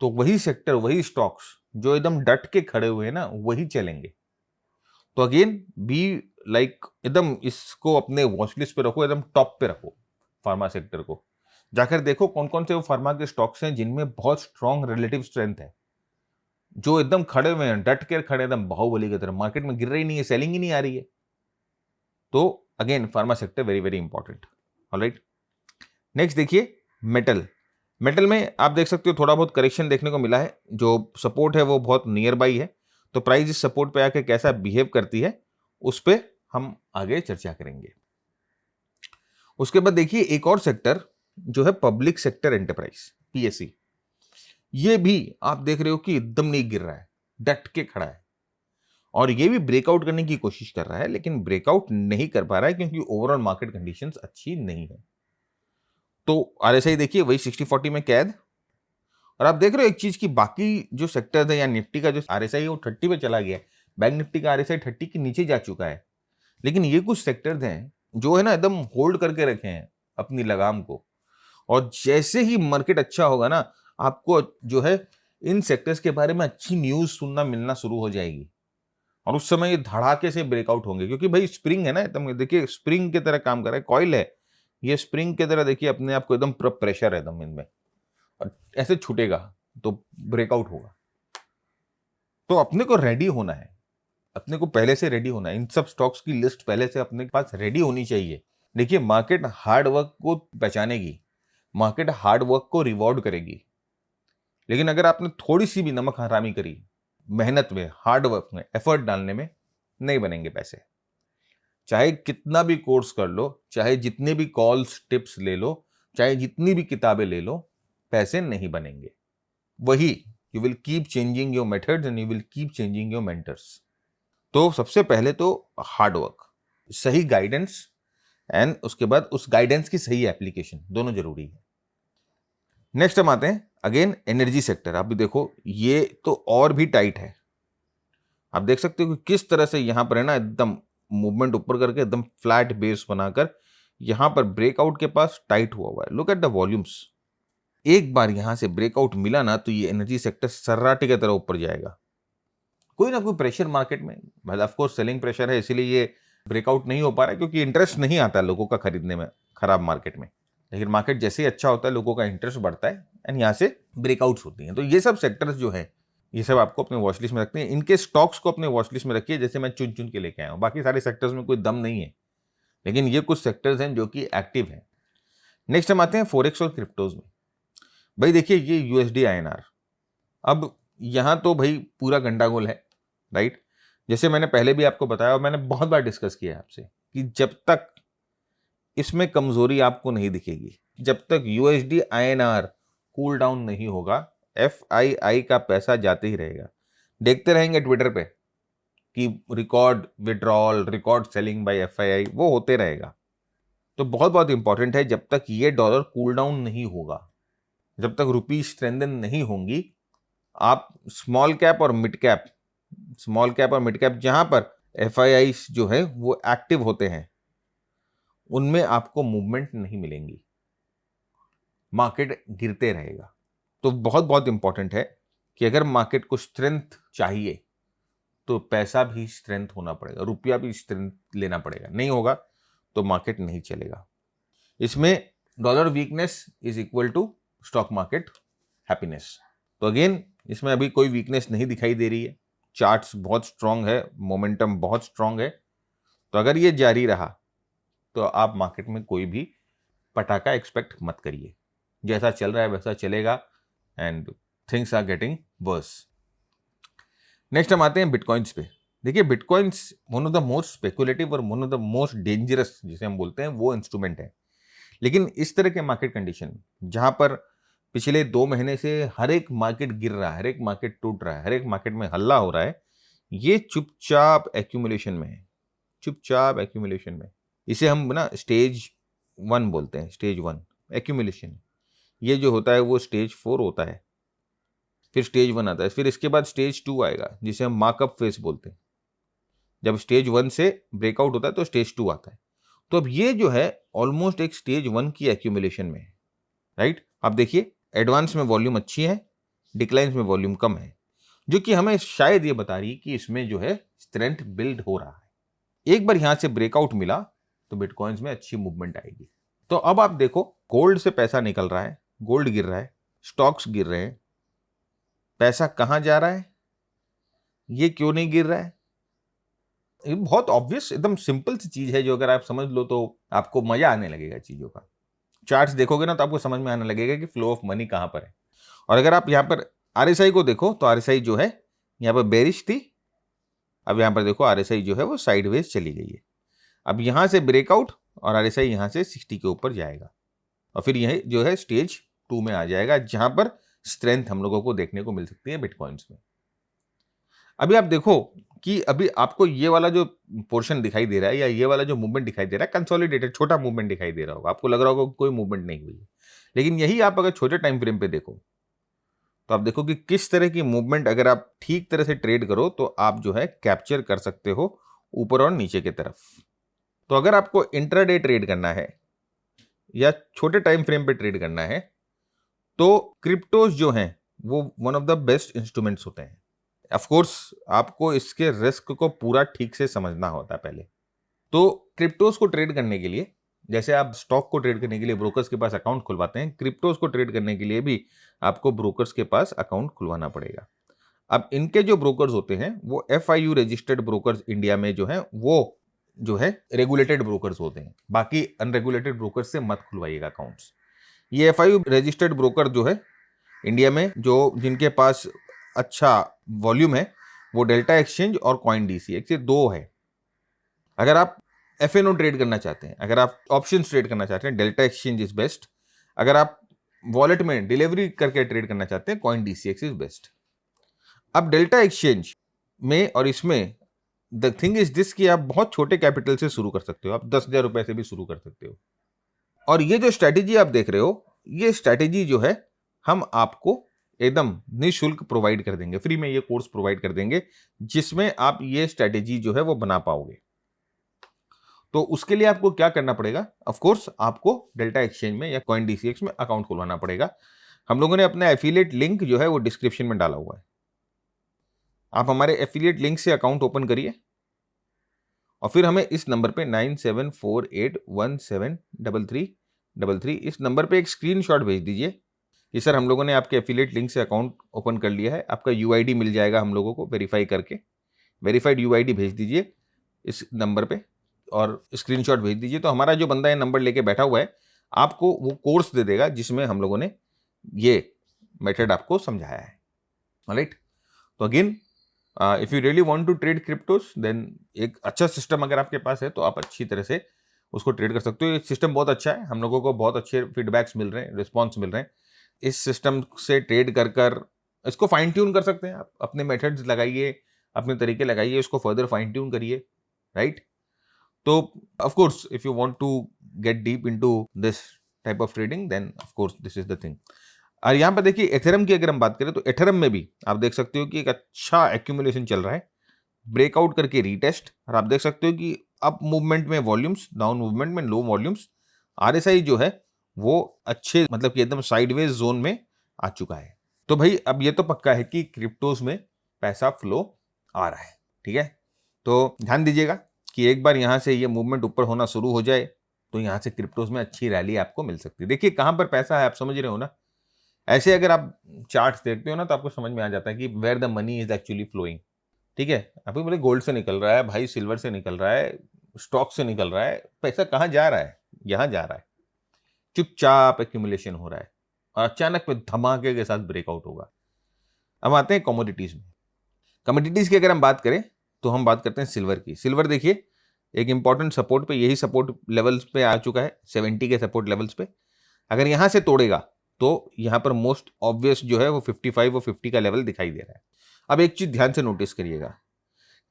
तो वही सेक्टर, वही स्टॉक्स जो एकदम डट के खड़े हुए हैं ना, वही चलेंगे। तो अगेन बी लाइक एकदम इसको अपने वॉच लिस्ट पे रखो, एकदम टॉप पे रखो फार्मा सेक्टर को। जाकर देखो कौन कौन से वो फार्मा के स्टॉक्स हैं जिनमें बहुत स्ट्रॉन्ग रिलेटिव स्ट्रेंथ है, जो एकदम खड़े हुए हैं, डट के खड़े, एकदम बाहुबली की तरह, मार्केट में गिर रही नहीं है, सेलिंग ही नहीं आ रही है। तो again pharma sector very very important. Alright, next देखिए मेटल। मेटल में आप देख सकते हो थोड़ा बहुत करेक्शन देखने को मिला है, जो सपोर्ट है वो बहुत नियर बाई है। तो प्राइस इस सपोर्ट पे आके कैसा बिहेव करती है उस पे हम आगे चर्चा करेंगे। उसके बाद देखिए एक और सेक्टर जो है पब्लिक सेक्टर एंटरप्राइज, पीएससी। ये भी आप देख रहे हो कि एकदम नहीं गिर रहा है, डट के खड़ा है, और ये भी ब्रेकआउट करने की कोशिश कर रहा है, लेकिन ब्रेकआउट नहीं कर पा रहा है क्योंकि ओवरऑल मार्केट कंडीशंस अच्छी नहीं है। तो आरएसआई देखिए वही 60-40 में कैद। और आप देख रहे हो एक चीज की, बाकी जो सेक्टर है या निफ्टी का जो आरएसआई है वो 30 पे चला गया है। बैंक निफ्टी का आरएसआई 30 के नीचे जा चुका है, लेकिन ये कुछ सेक्टर्स हैं जो है ना एकदम होल्ड करके रखे हैं अपनी लगाम को। और जैसे ही मार्केट अच्छा होगा ना, आपको जो है इन सेक्टर्स के बारे में अच्छी न्यूज सुनना मिलना शुरू हो जाएगी, और उस समय ये धड़ाके से ब्रेकआउट होंगे। क्योंकि भाई स्प्रिंग है ना, एकदम देखिए स्प्रिंग की तरह काम कर रहा है, कॉइल है ये, स्प्रिंग की तरह देखिए अपने आप को, एकदम प्रेशर है एकदम इनमें। ऐसे छूटेगा तो ब्रेकआउट होगा। तो अपने को रेडी होना है, अपने को पहले से रेडी होना है। इन सब स्टॉक्स की लिस्ट पहले से अपने पास रेडी होनी चाहिए। देखिए, मार्केट हार्ड वर्क को पहचानेगी, मार्केट हार्ड वर्क को रिवॉर्ड करेगी। लेकिन अगर आपने थोड़ी सी भी नमक हरामी करी, मेहनत में, हार्ड वर्क में, एफर्ट डालने में, नहीं बनेंगे पैसे। चाहे कितना भी कोर्स कर लो, चाहे जितने भी कॉल्स टिप्स ले लो, चाहे जितनी भी किताबें ले लो, पैसे नहीं बनेंगे। वही you will keep changing your methods and you will keep changing your mentors. तो सबसे पहले तो हार्ड वर्क, सही गाइडेंस, एंड उसके बाद उस गाइडेंस की सही एप्लीकेशन, दोनों जरूरी है। नेक्स्ट हम आते हैं अगेन एनर्जी सेक्टर। आप भी देखो, ये तो और भी टाइट है। आप देख सकते हो कि किस तरह से यहां पर है ना, एकदम मूवमेंट ऊपर करके एकदम फ्लैट बेस बनाकर यहां पर ब्रेकआउट के पास टाइट हुआ हुआ है। Look at the volumes. एक बार यहां से ब्रेकआउट मिला ना तो ये एनर्जी सेक्टर सर्राटे की तरह ऊपर जाएगा। कोई ना कोई प्रेशर मार्केट में, ऑफ कोर्स सेलिंग प्रेशर है, इसीलिए ये ब्रेकआउट नहीं हो पा रहा है, क्योंकि इंटरेस्ट नहीं आता लोगों का खरीदने में खराब मार्केट में। लेकिन मार्केट जैसे ही अच्छा होता है, लोगों का इंटरेस्ट बढ़ता है एंड यहाँ से ब्रेकआउट्स होती हैं। तो ये सब सेक्टर्स जो है, ये सब आपको अपने वॉच लिस्ट में रखते हैं। इनके स्टॉक्स को अपने वॉच लिस्ट में रखिए, जैसे मैं चुन चुन के लेके आया हूँ। बाकी सारे सेक्टर्स में कोई दम नहीं है, लेकिन ये कुछ सेक्टर्स हैं जो कि एक्टिव हैं। नेक्स्ट हम आते हैं फॉरेक्स और क्रिप्टोज में। भाई देखिए, ये यूएसडी आईएनआर, अब यहाँ तो भाई पूरा गंडागोल है, राइट। जैसे मैंने पहले भी आपको बताया और मैंने बहुत बार डिस्कस किया है आपसे कि जब तक इसमें कमजोरी आपको नहीं दिखेगी, जब तक यूएसडी आईएनआर कूल डाउन नहीं होगा, एफआईआई का पैसा जाते ही रहेगा। देखते रहेंगे ट्विटर पे कि record withdrawal, record selling by FII, वो होते रहेगा। तो बहुत बहुत इंपॉर्टेंट है, जब तक ये डॉलर कूल डाउन नहीं होगा, जब तक रुपी स्ट्रेंथन नहीं होंगी, आप स्मॉल कैप और मिड कैप, जहां पर एफआईआई जो है वो एक्टिव होते हैं, उनमें आपको मूवमेंट नहीं मिलेंगी, मार्केट गिरते रहेगा। तो बहुत बहुत इंपॉर्टेंट है कि अगर मार्केट को स्ट्रेंथ चाहिए तो पैसा भी स्ट्रेंथ होना पड़ेगा, रुपया भी स्ट्रेंथ लेना पड़ेगा। नहीं होगा तो मार्केट नहीं चलेगा। इसमें dollar weakness is equal to stock market happiness. तो अगेन इसमें अभी कोई वीकनेस नहीं दिखाई दे रही है, चार्ट्स बहुत स्ट्रांग है, मोमेंटम बहुत स्ट्रांग है। तो अगर ये जारी रहा तो आप मार्केट में कोई भी पटाखा एक्सपेक्ट मत करिए। जैसा चल रहा है वैसा चलेगा and things are getting worse. Next हम आते हैं बिटकॉइंस पे। देखिए, bitcoins one of the most speculative और one of the most dangerous जिसे हम बोलते हैं वो इंस्ट्रूमेंट है। लेकिन इस तरह के मार्केट कंडीशन जहां पर पिछले 2 महीने से हर एक मार्केट गिर रहा है, हर एक मार्केट टूट रहा है, हर एक मार्केट में हल्ला हो रहा है, ये चुपचाप एक्यूमुलेशन में है, चुपचाप एक्यूमुलेशन में। इसे हम ना स्टेज 1 बोलते हैं, स्टेज 1 एक्यूमुलेशन। ये जो होता है वो स्टेज 4 होता है, फिर स्टेज 1 आता है, फिर इसके बाद स्टेज 2 आएगा जिसे हम मार्कअप फेज बोलते हैं। जब स्टेज 1 से ब्रेकआउट होता है तो स्टेज 2 आता है। तो अब ये जो है ऑलमोस्ट एक स्टेज 1 की एक्यूमुलेशन में है, राइट। आप देखिए, एडवांस में वॉल्यूम अच्छी है, डिक्लाइंस में वॉल्यूम कम है, जो कि हमें शायद ये बता रही है कि इसमें जो है स्ट्रेंथ बिल्ड हो रहा है। एक बार यहां से ब्रेकआउट मिला तो बिटकॉइंस में अच्छी मूवमेंट आएगी। तो अब आप देखो, गोल्ड से पैसा निकल रहा है, गोल्ड गिर रहा है, स्टॉक्स गिर रहे हैं, पैसा कहां जा रहा है, ये क्यों नहीं गिर रहा है? ये बहुत ऑब्वियस, एकदम सिंपल सी चीज है, जो अगर आप समझ लो तो आपको मजा आने लगेगा चीजों का। चार्ट्स देखोगे ना तो आपको समझ में आने लगेगा कि फ्लो ऑफ मनी कहां पर है। और अगर आप यहां पर आरएसआई को देखो तो आरएसआई जो है यहां पर बेरिश थी, अब यहां पर देखो आरएसआई जो है वो साइडवेज चली गई है। अब यहां से ब्रेकआउट और आरएसआई यहां से 60 के ऊपर जाएगा और फिर यह जो है स्टेज 2 में आ जाएगा, जहां पर स्ट्रेंथ हम लोगों को देखने को मिल सकती है बिटकॉइंस में। अभी आप देखो कि अभी आपको ये वाला जो पोर्शन दिखाई दे रहा है या ये वाला जो मूवमेंट दिखाई दे रहा है, कंसोलिडेटेड छोटा मूवमेंट दिखाई दे रहा होगा, आपको लग रहा होगा कोई मूवमेंट नहीं हुई है। लेकिन यही आप अगर छोटे टाइम फ्रेम पे देखो तो आप देखो कि किस तरह की मूवमेंट अगर आप ठीक तरह से ट्रेड करो तो आप जो है कैप्चर कर सकते हो ऊपर और नीचे की तरफ। तो अगर आपको इंट्राडे ट्रेड करना है या छोटे टाइम फ्रेम पे ट्रेड करना है तो क्रिप्टोज जो हैं वो one of the best instruments होते हैं। ऑफ कोर्स आपको इसके रिस्क को पूरा ठीक से समझना होता है पहले। तो क्रिप्टोज को ट्रेड करने के लिए जैसे आप स्टॉक को ट्रेड करने के लिए ब्रोकर्स के पास अकाउंट खुलवाते हैं, क्रिप्टोज को ट्रेड करने के लिए भी आपको ब्रोकर्स के पास अकाउंट खुलवाना पड़ेगा। अब इनके जो ब्रोकर्स होते हैं वो FIU रजिस्टर्ड ब्रोकर्स इंडिया में जो है वो जो है रेगुलेटेड ब्रोकर्स होते हैं। बाकी अनरेगुलेटेड ब्रोकर्स से मत खुलवाइएगा अकाउंट्स। ये FIU रजिस्टर्ड ब्रोकर जो है इंडिया में जो जिनके पास अच्छा वॉल्यूम है वो डेल्टा एक्सचेंज और कॉइन DCX, ये दो है। अगर आप FNO ट्रेड करना चाहते हैं, अगर आप ऑप्शंस ट्रेड करना चाहते हैं, डेल्टा एक्सचेंज इज बेस्ट। अगर आप वॉलेट में डिलीवरी करके ट्रेड करना चाहते हैं, कॉइन DCX इज बेस्ट। अब डेल्टा एक्सचेंज में और इसमें द थिंग इज दिस कि आप बहुत छोटे कैपिटल से शुरू कर सकते हो, आप 10,000 रुपए से भी शुरू कर सकते हो। और ये जो स्ट्रैटेजी आप देख रहे हो, ये स्ट्रैटेजी जो है हम आपको एकदम निःशुल्क प्रोवाइड कर देंगे, फ्री में ये कोर्स प्रोवाइड कर देंगे जिसमें आप ये स्ट्रैटेजी जो है वो बना पाओगे। तो उसके लिए आपको क्या करना पड़ेगा? ऑफ कोर्स आपको डेल्टा एक्सचेंज में या कॉइन DCX में अकाउंट खुलवाना पड़ेगा। हम लोगों ने अपना एफिलिएट लिंक जो है वो डिस्क्रिप्शन में डाला हुआ है। आप हमारे एफिलिएट लिंक से अकाउंट ओपन करिए और फिर हमें इस नंबर पे 9748173333 इस नंबर पे एक स्क्रीनशॉट भेज दीजिए कि सर हम लोगों ने आपके एफिलिएट लिंक से अकाउंट ओपन कर लिया है। आपका UID मिल जाएगा हम लोगों को वेरीफाई करके, वेरीफाइड UID भेज दीजिए इस नंबर पे और स्क्रीनशॉट भेज दीजिए। तो हमारा जो बंदा ये नंबर लेके बैठा हुआ है आपको वो कोर्स दे देगा जिसमें हम लोगों ने ये मेथड आपको समझाया है। ऑलराइट, तो again if you really want to trade cryptos then एक अच्छा सिस्टम अगर आपके पास है तो आप अच्छी तरह से उसको ट्रेड कर सकते हो। ये सिस्टम बहुत अच्छा है, हम लोगों को बहुत अच्छे फीडबैक्स मिल रहे हैं, रिस्पॉन्स मिल रहे हैं। इस सिस्टम से ट्रेड कर कर इसको फाइन ट्यून कर सकते हैं आप, अपने मेथड्स लगाइए, अपने तरीके लगाइए, इसको फर्दर फाइन ट्यून करिए, राइट। तो of course if you want to get deep into this type of trading then of course this is the thing. और यहाँ पर देखिए एथेरम की अगर हम बात करें तो एथेरम में भी आप देख सकते हो कि एक अच्छा एक्यूमुलेशन चल रहा है, ब्रेकआउट करके रीटेस्ट, और आप देख सकते हो कि अप मूवमेंट में वॉल्यूम्स, डाउन मूवमेंट में लो वॉल्यूम्स, RSI जो है वो अच्छे मतलब कि एकदम साइडवेज जोन में आ चुका है। तो भाई अब ये तो पक्का है कि क्रिप्टोज में पैसा फ्लो आ रहा है, ठीक है। तो ध्यान दीजिएगा कि एक बार यहाँ से ये मूवमेंट ऊपर होना शुरू हो जाए तो यहाँ से क्रिप्टोज में अच्छी रैली आपको मिल सकती है। देखिए कहाँ पर पैसा है आप समझ रहे हो ना। ऐसे अगर आप चार्ट्स देखते हो ना तो आपको समझ में आ जाता है कि where the money is actually flowing, ठीक है। अभी बोले गोल्ड से निकल रहा है भाई, सिल्वर से निकल रहा है, स्टॉक से निकल रहा है, पैसा कहाँ जा रहा है? यहाँ जा रहा है, चुपचाप एक्यूमुलेशन हो रहा है और अचानक में धमाके के साथ ब्रेकआउट होगा। अब आते हैं कमोडिटीज में। कमोडिटीज की अगर हम बात करें तो हम बात करते हैं सिल्वर की। सिल्वर देखिए एक इंपॉर्टेंट सपोर्ट पे, यही सपोर्ट लेवल्स पे आ चुका है, 70 के सपोर्ट लेवल्स पे। अगर यहां से तोड़ेगा तो यहां पर मोस्ट ऑब्वियस जो है वो 55 और 50 का लेवल दिखाई दे रहा है। अब एक चीज ध्यान से नोटिस करिएगा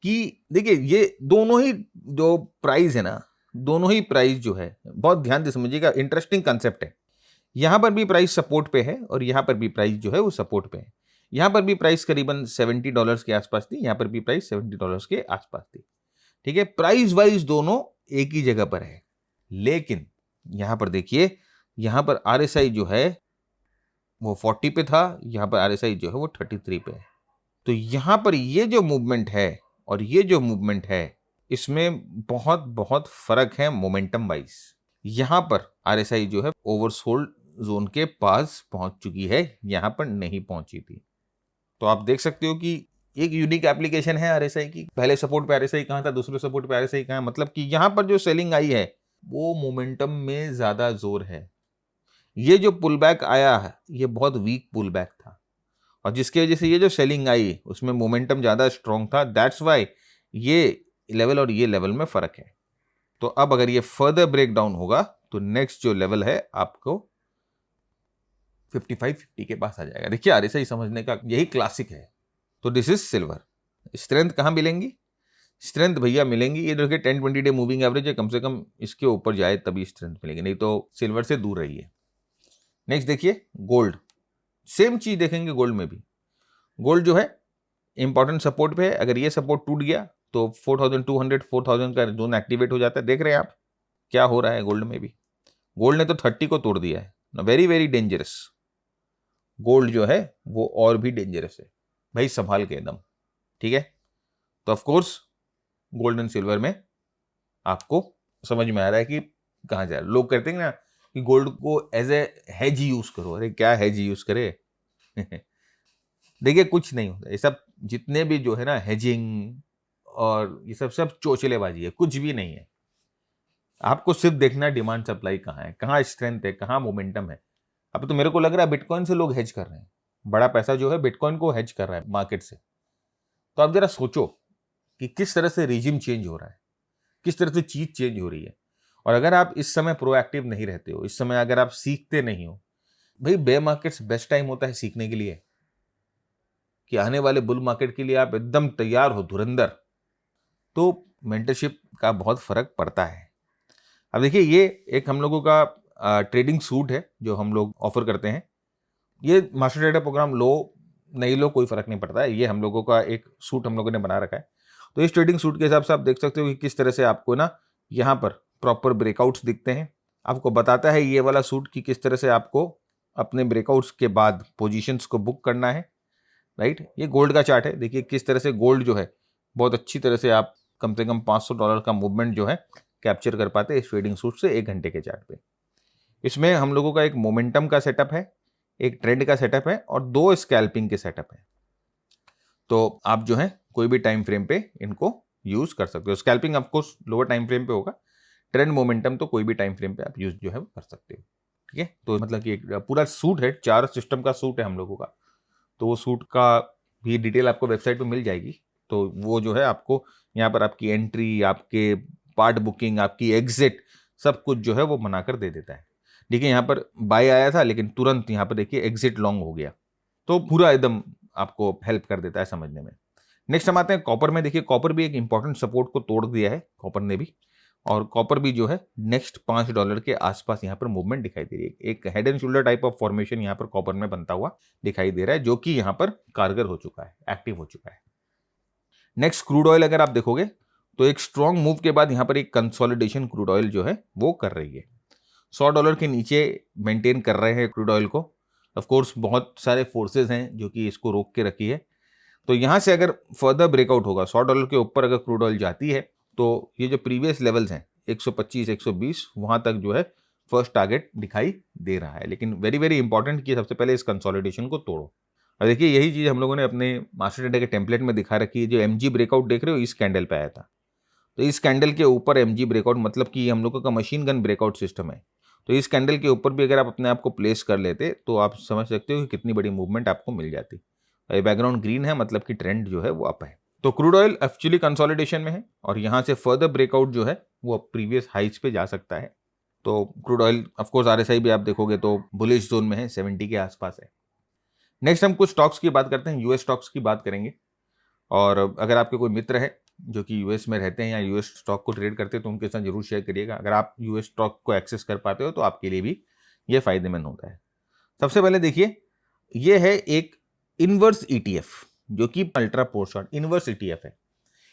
कि देखिए ये दोनों ही जो प्राइस है ना, दोनों ही प्राइस जो है बहुत ध्यान से समझिएगा, इंटरेस्टिंग कंसेप्ट है। यहां पर भी प्राइस सपोर्ट पे है और यहां पर भी प्राइस जो है वो सपोर्ट पे है। यहां पर भी प्राइस करीबन $70 के आसपास थी, यहां पर भी प्राइस $70 के आसपास थी, ठीक है। प्राइस वाइज दोनों एक ही जगह पर है, लेकिन यहां पर देखिए यहां पर RSI जो है वो 40 पे था, यहां पर RSI जो है वो 33 पे है। तो यहां पर ये जो मूवमेंट है और ये जो मूवमेंट है इसमें बहुत बहुत फर्क है मोमेंटम वाइज। यहां पर RSI जो है ओवरसोल्ड जोन के पास पहुंच चुकी है, यहां पर नहीं पहुंची थी। तो आप देख सकते हो कि एक यूनिक एप्लीकेशन है RSI की। पहले सपोर्ट पे RSI कहां था, दूसरे सपोर्ट पे RSI कहां है, मतलब कि यहां पर जो सेलिंग आई है वो मोमेंटम में ज्यादा जोर है। ये जो पुल बैक आया है ये बहुत वीक पुल बैक था और जिसकी वजह से ये जो सेलिंग आई उसमें मोमेंटम ज्यादा स्ट्रॉन्ग था। दैट्स वाई ये लेवल और ये लेवल में फर्क है। तो अब अगर ये फर्दर ब्रेक डाउन होगा तो नेक्स्ट जो लेवल है आपको 55-50 के पास आ जाएगा। देखिए RSI समझने का यही क्लासिक है। तो दिस इज सिल्वर। स्ट्रेंथ कहाँ मिलेंगी? स्ट्रेंथ भैया मिलेंगी ये देखिए 10-20 डे मूविंग एवरेज है, कम से कम इसके ऊपर जाए तभी स्ट्रेंथ मिलेगी, नहीं तो सिल्वर से दूर रहिए। नेक्स्ट देखिए गोल्ड, सेम चीज देखेंगे गोल्ड में भी। गोल्ड जो है इंपॉर्टेंट सपोर्ट पे है, अगर ये सपोर्ट टूट गया तो 4200 4000 का जोन एक्टिवेट हो जाता है। देख रहे हैं आप क्या हो रहा है गोल्ड में भी। गोल्ड ने तो 30 को तोड़ दिया है, वेरी वेरी डेंजरस। गोल्ड जो है वो और भी डेंजरस है भाई, संभाल के एकदम, ठीक है। तो of course gold and silver में आपको समझ में आ रहा है कि कहाँ जा रहा है। लोग कहते हैं ना कि गोल्ड को एज ए हेज यूज करो, अरे क्या हेज यूज करे देखिए कुछ नहीं होता ये सब, जितने भी जो है ना हेजिंग और ये सब सब चोचलेबाजी है, कुछ भी नहीं है। आपको सिर्फ देखना है डिमांड सप्लाई कहाँ है, कहाँ स्ट्रेंथ है, कहाँ मोमेंटम है। अब तो मेरे को लग रहा है बिटकॉइन से लोग हेज कर रहे हैं, बड़ा पैसा जो है बिटकॉइन को हेज कर रहा है मार्केट से। तो आप जरा सोचो कि किस तरह से रिजिम चेंज हो रहा है, किस तरह से चीज चेंज हो रही है। और अगर आप इस समय प्रोएक्टिव नहीं रहते हो, इस समय अगर आप सीखते नहीं हो, भाई बेयर मार्केट्स बेस्ट टाइम होता है सीखने के लिए, कि आने वाले बुल मार्केट के लिए आप एकदम तैयार हो धुरंधर। तो मेंटरशिप का बहुत फर्क पड़ता है। अब देखिए ये एक हम लोगों का ट्रेडिंग सूट है जो हम लोग ऑफर करते हैं। ये मास्टर ट्रेडर प्रोग्राम लो नहीं लो कोई फर्क नहीं पड़ता है, ये हम लोगों का एक सूट हम लोगों ने बना रखा है। तो इस ट्रेडिंग सूट के हिसाब से आप देख सकते हो कि किस तरह से आपको ना यहाँ पर प्रॉपर ब्रेकआउट्स दिखते हैं। आपको बताता है ये वाला सूट कि किस तरह से आपको अपने ब्रेकआउट्स के बाद पोजीशंस को बुक करना है, राइट। ये गोल्ड का चार्ट है, देखिए किस तरह से गोल्ड जो है बहुत अच्छी तरह से आप कम से कम $500 का मूवमेंट जो है कैप्चर कर पाते हैं इस ट्रेडिंग सूट से 1 घंटे के चार्ट पे। इसमें हम लोगों का एक मोमेंटम का सेटअप है, एक ट्रेंड का सेटअप है और 2 स्कैल्पिंग के सेटअप है। तो आप जो है कोई भी टाइम फ्रेम पे इनको यूज कर सकते हो। स्कैल्पिंग आपको लोअर टाइम फ्रेम पे होगा, ट्रेंड मोमेंटम तो कोई भी टाइम फ्रेम पे आप यूज जो है वो कर सकते हो, ठीक है। तो मतलब कि एक पूरा सूट है, 4 सिस्टम का सूट है हम लोगों का। तो वो सूट का भी डिटेल आपको वेबसाइट पे मिल जाएगी। तो वो जो है आपको यहाँ पर आपकी एंट्री, आपके पार्ट बुकिंग, आपकी एग्जिट, सब कुछ जो है वो बनाकर दे देता है। देखिए यहाँ पर बाय आया था लेकिन तुरंत यहाँ पर देखिए एग्जिट लॉन्ग हो गया, तो पूरा एकदम आपको हेल्प कर देता है समझने में। नेक्स्ट हम आते हैं कॉपर में। देखिए कॉपर भी एक इंपॉर्टेंट सपोर्ट को तोड़ दिया है कॉपर ने भी, और कॉपर भी जो है नेक्स्ट $5 के आसपास यहाँ पर मूवमेंट दिखाई दे रही है। एक head and shoulder type of formation यहाँ पर कॉपर में बनता हुआ दिखाई दे रहा है, जो कि यहाँ पर कारगर हो चुका है, एक्टिव हो चुका है। नेक्स्ट क्रूड ऑयल अगर आप देखोगे तो एक स्ट्रॉन्ग मूव के बाद यहाँ पर एक कंसोलिडेशन क्रूड ऑयल जो है वो कर रही है। $100 के नीचे मेंटेन कर रहे हैं क्रूड ऑयल को। ऑफ कोर्स बहुत सारे फोर्सेस हैं जो कि इसको रोक के रखी है। तो यहाँ से अगर फर्दर ब्रेकआउट होगा, $100 के ऊपर अगर क्रूड ऑयल जाती है, तो ये जो प्रीवियस लेवल्स हैं 125 120 वहां तक जो है फर्स्ट टारगेट दिखाई दे रहा है। लेकिन वेरी वेरी इंपॉर्टेंट कि सबसे पहले इस कंसोलिडेशन को तोड़ो। और देखिए यही चीज हम लोगों ने अपने मास्टर ट्रेडर के टेम्पलेट में दिखा रखी है। जो एमजी ब्रेकआउट देख रहे हो इस कैंडल पे आया था, तो इस कैंडल के ऊपर एमजी ब्रेकआउट मतलब कि हम लोगों का मशीन गन ब्रेकआउट सिस्टम है। तो इस कैंडल के ऊपर भी अगर आप अपने आप को प्लेस कर लेते तो आप समझ सकते हो कि कितनी बड़ी मूवमेंट आपको मिल जाती। बैकग्राउंड ग्रीन है मतलब कि ट्रेंड जो है वो अप है। तो क्रूड ऑयल एक्चुअली कंसोलिडेशन में है और यहाँ से फर्दर ब्रेकआउट जो है वो प्रीवियस हाइट्स पे जा सकता है। तो crude oil of course RSI भी आप देखोगे तो बुलिश जोन में है, 70 के आसपास है। नेक्स्ट हम कुछ स्टॉक्स की बात करते हैं, यूएस स्टॉक्स की बात करेंगे। और अगर आपके कोई मित्र है जो कि यूएस में रहते हैं या यूएस स्टॉक को ट्रेड करते हैं तो उनके साथ जरूर शेयर करिएगा। अगर आप यूएस स्टॉक को एक्सेस कर पाते हो तो आपके लिए भी ये फायदेमंद होता है। सबसे पहले देखिए ये है एक इनवर्स ईटीएफ जो कि अल्ट्रा पोर शॉर्ट इनवर्स ईटीएफ है।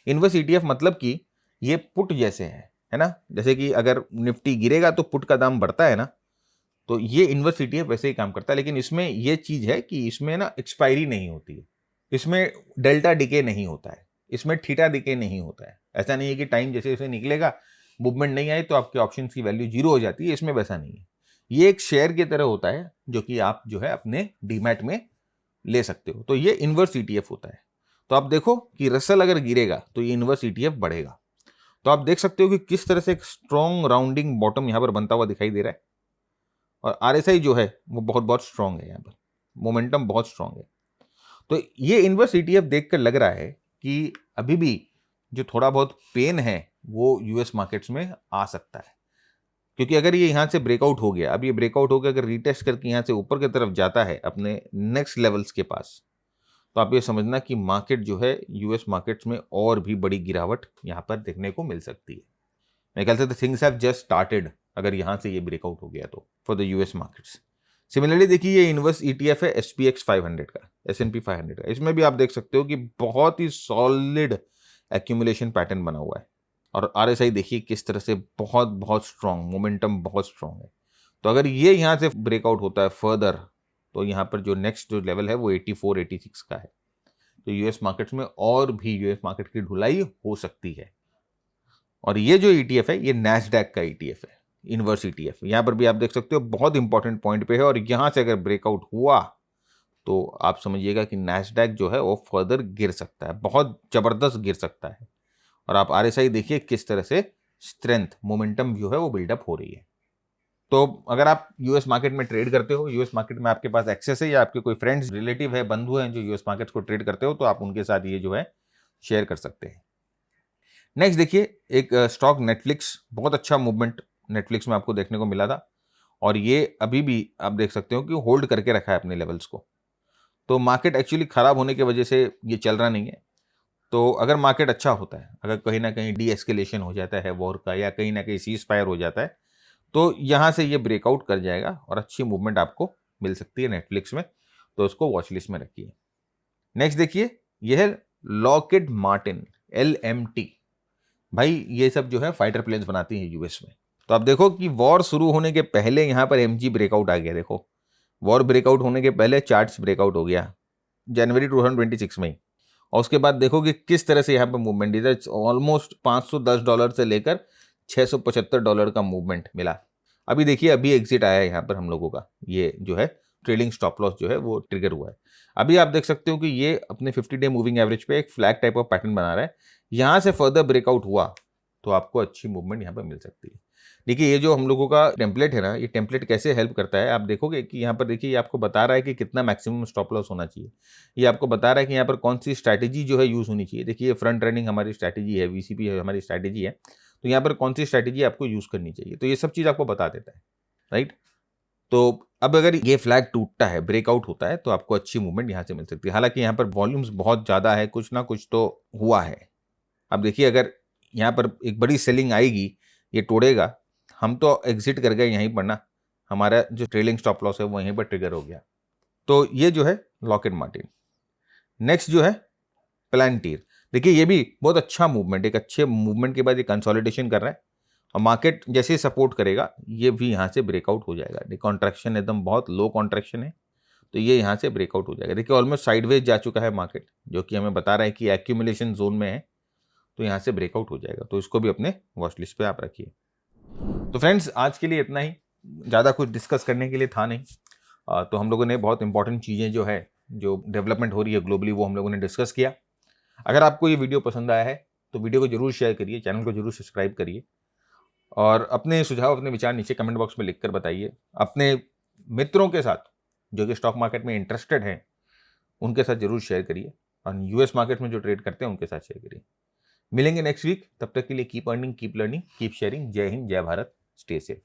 इनवर्स ईटीएफ मतलब कि ये पुट जैसे है ना। जैसे कि अगर निफ्टी गिरेगा तो पुट का दाम बढ़ता है ना, तो ये इनवर्स ईटीएफ वैसे ही काम करता है। लेकिन इसमें ये चीज है कि इसमें ना एक्सपायरी नहीं होती है, इसमें डेल्टा डिके नहीं होता है, इसमें थीटा डिके नहीं होता है। ऐसा नहीं है कि टाइम जैसे जैसे निकलेगा मूवमेंट नहीं आई तो आपके ऑप्शंस की वैल्यू 0 हो जाती है, इसमें वैसा नहीं है। ये एक शेयर की तरह होता है जो कि आप जो है अपने डीमैट में ले सकते हो। तो ये इनवर्स ईटीएफ होता है। तो आप देखो कि रसल अगर गिरेगा तो ये इनवर्स ईटीएफ बढ़ेगा। तो आप देख सकते हो कि किस तरह से एक स्ट्रॉन्ग राउंडिंग बॉटम यहां पर बनता हुआ दिखाई दे रहा है। और आरएसआई जो है वो बहुत बहुत स्ट्रॉन्ग है, यहाँ पर मोमेंटम बहुत स्ट्रॉन्ग है। तो ये इनवर्स ईटीएफ देखकर लग रहा है कि अभी भी जो थोड़ा बहुत पेन है वो यूएस मार्केट्स में आ सकता है। क्योंकि अगर ये यहाँ से ब्रेकआउट हो गया, अब ये ब्रेकआउट हो गया, अगर रीटेस्ट करके यहाँ से ऊपर की तरफ जाता है अपने नेक्स्ट लेवल्स के पास, तो आप ये समझना कि मार्केट जो है यूएस मार्केट्स में और भी बड़ी गिरावट यहाँ पर देखने को मिल सकती है। मेरे ख्याल से the things have just started अगर यहाँ से ये ब्रेकआउट हो गया तो for the US markets. Similarly देखिए ये इनवर्स ईटीएफ है SPX 500 का, S&P 500 का। इसमें भी आप देख सकते हो कि बहुत ही सॉलिड एक्यूमुलेशन पैटर्न बना हुआ है। और आरएसआई देखिए किस तरह से बहुत बहुत स्ट्रॉन्ग, मोमेंटम बहुत स्ट्रॉन्ग है। तो अगर ये यहाँ से ब्रेकआउट होता है फर्दर तो यहाँ पर जो नेक्स्ट जो लेवल है वो 84 86 का है। तो यूएस मार्केट्स में और भी यूएस मार्केट की ढुलाई हो सकती है। और ये जो ईटीएफ है ये नैस्डैक का ईटीएफ है। Inverse ETF। यहाँ पर भी आप देख सकते हो बहुत इंपॉर्टेंट पॉइंट पे है, और यहाँ से अगर ब्रेकआउट हुआ तो आप समझिएगा कि नैस्डैक जो है वो फर्दर गिर सकता है, बहुत जबरदस्त गिर सकता है। और आप RSI देखिए किस तरह से स्ट्रेंथ मोमेंटम जो है वो बिल्डअप हो रही है। तो अगर आप यूएस मार्केट में ट्रेड करते हो, यूएस मार्केट में आपके पास एक्सेस है, या आपके कोई फ्रेंड्स रिलेटिव है, बंधु हैं जो यूएस मार्केट को ट्रेड करते हो, तो आप उनके साथ ये जो है शेयर कर सकते हैं। नेक्स्ट देखिए एक स्टॉक नेटफ्लिक्स, बहुत अच्छा मूवमेंट नेटफ्लिक्स में आपको देखने को मिला था, और ये अभी भी आप देख सकते हो कि होल्ड करके रखा है अपने लेवल्स को। तो मार्केट एक्चुअली खराब होने की वजह से ये चल रहा नहीं है। तो अगर मार्केट अच्छा होता है, अगर कहीं ना कहीं डी एस्केलेशन हो जाता है वॉर का, या कहीं ना कहीं सीज फायर हो जाता है, तो यहाँ से ये ब्रेकआउट कर जाएगा और अच्छी मूवमेंट आपको मिल सकती है नेटफ्लिक्स में। तो उसको वॉच लिस्ट में रखिए। नेक्स्ट देखिए ये है लॉकहीड मार्टिन, LMT। भाई ये सब जो है फाइटर प्लेन्स बनाती है यूएस में। तो आप देखो कि वॉर शुरू होने के पहले यहाँ पर MG ब्रेकआउट आ गया। देखो वॉर ब्रेकआउट होने के पहले चार्ट्स ब्रेकआउट हो गया जनवरी 2026 में ही। और उसके बाद देखो कि किस तरह से यहाँ पर मूवमेंट, इधर ऑलमोस्ट $510 से लेकर $675 का मूवमेंट मिला। अभी देखिए अभी एग्जिट आया है यहाँ पर हम लोगों का, ये जो है ट्रेलिंग स्टॉप लॉस जो है वो ट्रिगर हुआ है। अभी आप देख सकते हो कि ये अपने 50 डे मूविंग एवरेज पे एक फ्लैग टाइप ऑफ पैटर्न बना रहा है। यहाँ से फर्दर ब्रेकआउट हुआ तो आपको अच्छी मूवमेंट यहाँ पर मिल सकती है। देखिए ये जो हम लोगों का टेम्पलेट है ना, ये टेम्पलेट कैसे हेल्प करता है, आप देखोगे कि यहाँ पर देखिए ये आपको बता रहा है कि कितना मैक्सिमम स्टॉप लॉस होना चाहिए। ये आपको बता रहा है कि यहाँ पर कौन सी स्ट्रैटेजी जो है यूज़ होनी चाहिए। देखिए फ्रंट रनिंग हमारी स्ट्रैटेजी है, VCP है हमारी स्ट्रैटेजी है, तो यहाँ पर कौन सी स्ट्रैटेजी आपको यूज़ करनी चाहिए। तो ये सब चीज़ आपको बता देता है, राइट। तो अब अगर ये फ्लैग टूटता है, ब्रेकआउट होता है, तो आपको अच्छी मूवमेंट यहाँ से मिल सकती है। हालांकि यहाँ पर वॉल्यूम्स बहुत ज़्यादा है, कुछ ना कुछ तो हुआ है। अब देखिए अगर यहाँ पर एक बड़ी सेलिंग आएगी, ये तोड़ेगा, हम तो एग्जिट कर गए यहीं पर ना, हमारा जो ट्रेलिंग स्टॉप लॉस है वो यहीं पर ट्रिगर हो गया। तो ये जो है लॉकहीड मार्टिन। नेक्स्ट जो है प्लांटीर। देखिए ये भी बहुत अच्छा मूवमेंट, एक अच्छे मूवमेंट के बाद ये कंसोलिडेशन कर रहा है, और मार्केट जैसे ही सपोर्ट करेगा ये भी यहाँ से ब्रेकआउट हो जाएगा। कॉन्ट्रैक्शन एकदम बहुत लो कॉन्ट्रैक्शन है, तो ये यहाँ से ब्रेकआउट हो जाएगा। देखिए ऑलमोस्ट साइडवेज जा चुका है मार्केट, जो कि हमें बता रहा है कि एक्यूमुलेशन जोन में है, तो यहाँ से ब्रेकआउट हो जाएगा। तो इसको भी अपने वॉच लिस्ट पे आप रखिए। तो फ्रेंड्स आज के लिए इतना ही, ज़्यादा कुछ डिस्कस करने के लिए था नहीं। तो हम लोगों ने बहुत इंपॉर्टेंट चीज़ें जो है, जो डेवलपमेंट हो रही है ग्लोबली, वो हम लोगों ने डिस्कस किया। अगर आपको ये वीडियो पसंद आया है तो वीडियो को जरूर शेयर करिए, चैनल को जरूर सब्सक्राइब करिए, और अपने सुझाव अपने विचार नीचे कमेंट बॉक्स में लिखकर बताइए। अपने मित्रों के साथ जो कि स्टॉक मार्केट में इंटरेस्टेड हैं उनके साथ जरूर शेयर करिए, और यूएस मार्केट में जो ट्रेड करते हैं उनके साथ शेयर करिए। मिलेंगे नेक्स्ट वीक, तब तक के लिए keep earning, keep learning, keep sharing. जय हिंद, जय भारत, स्टे सेफ।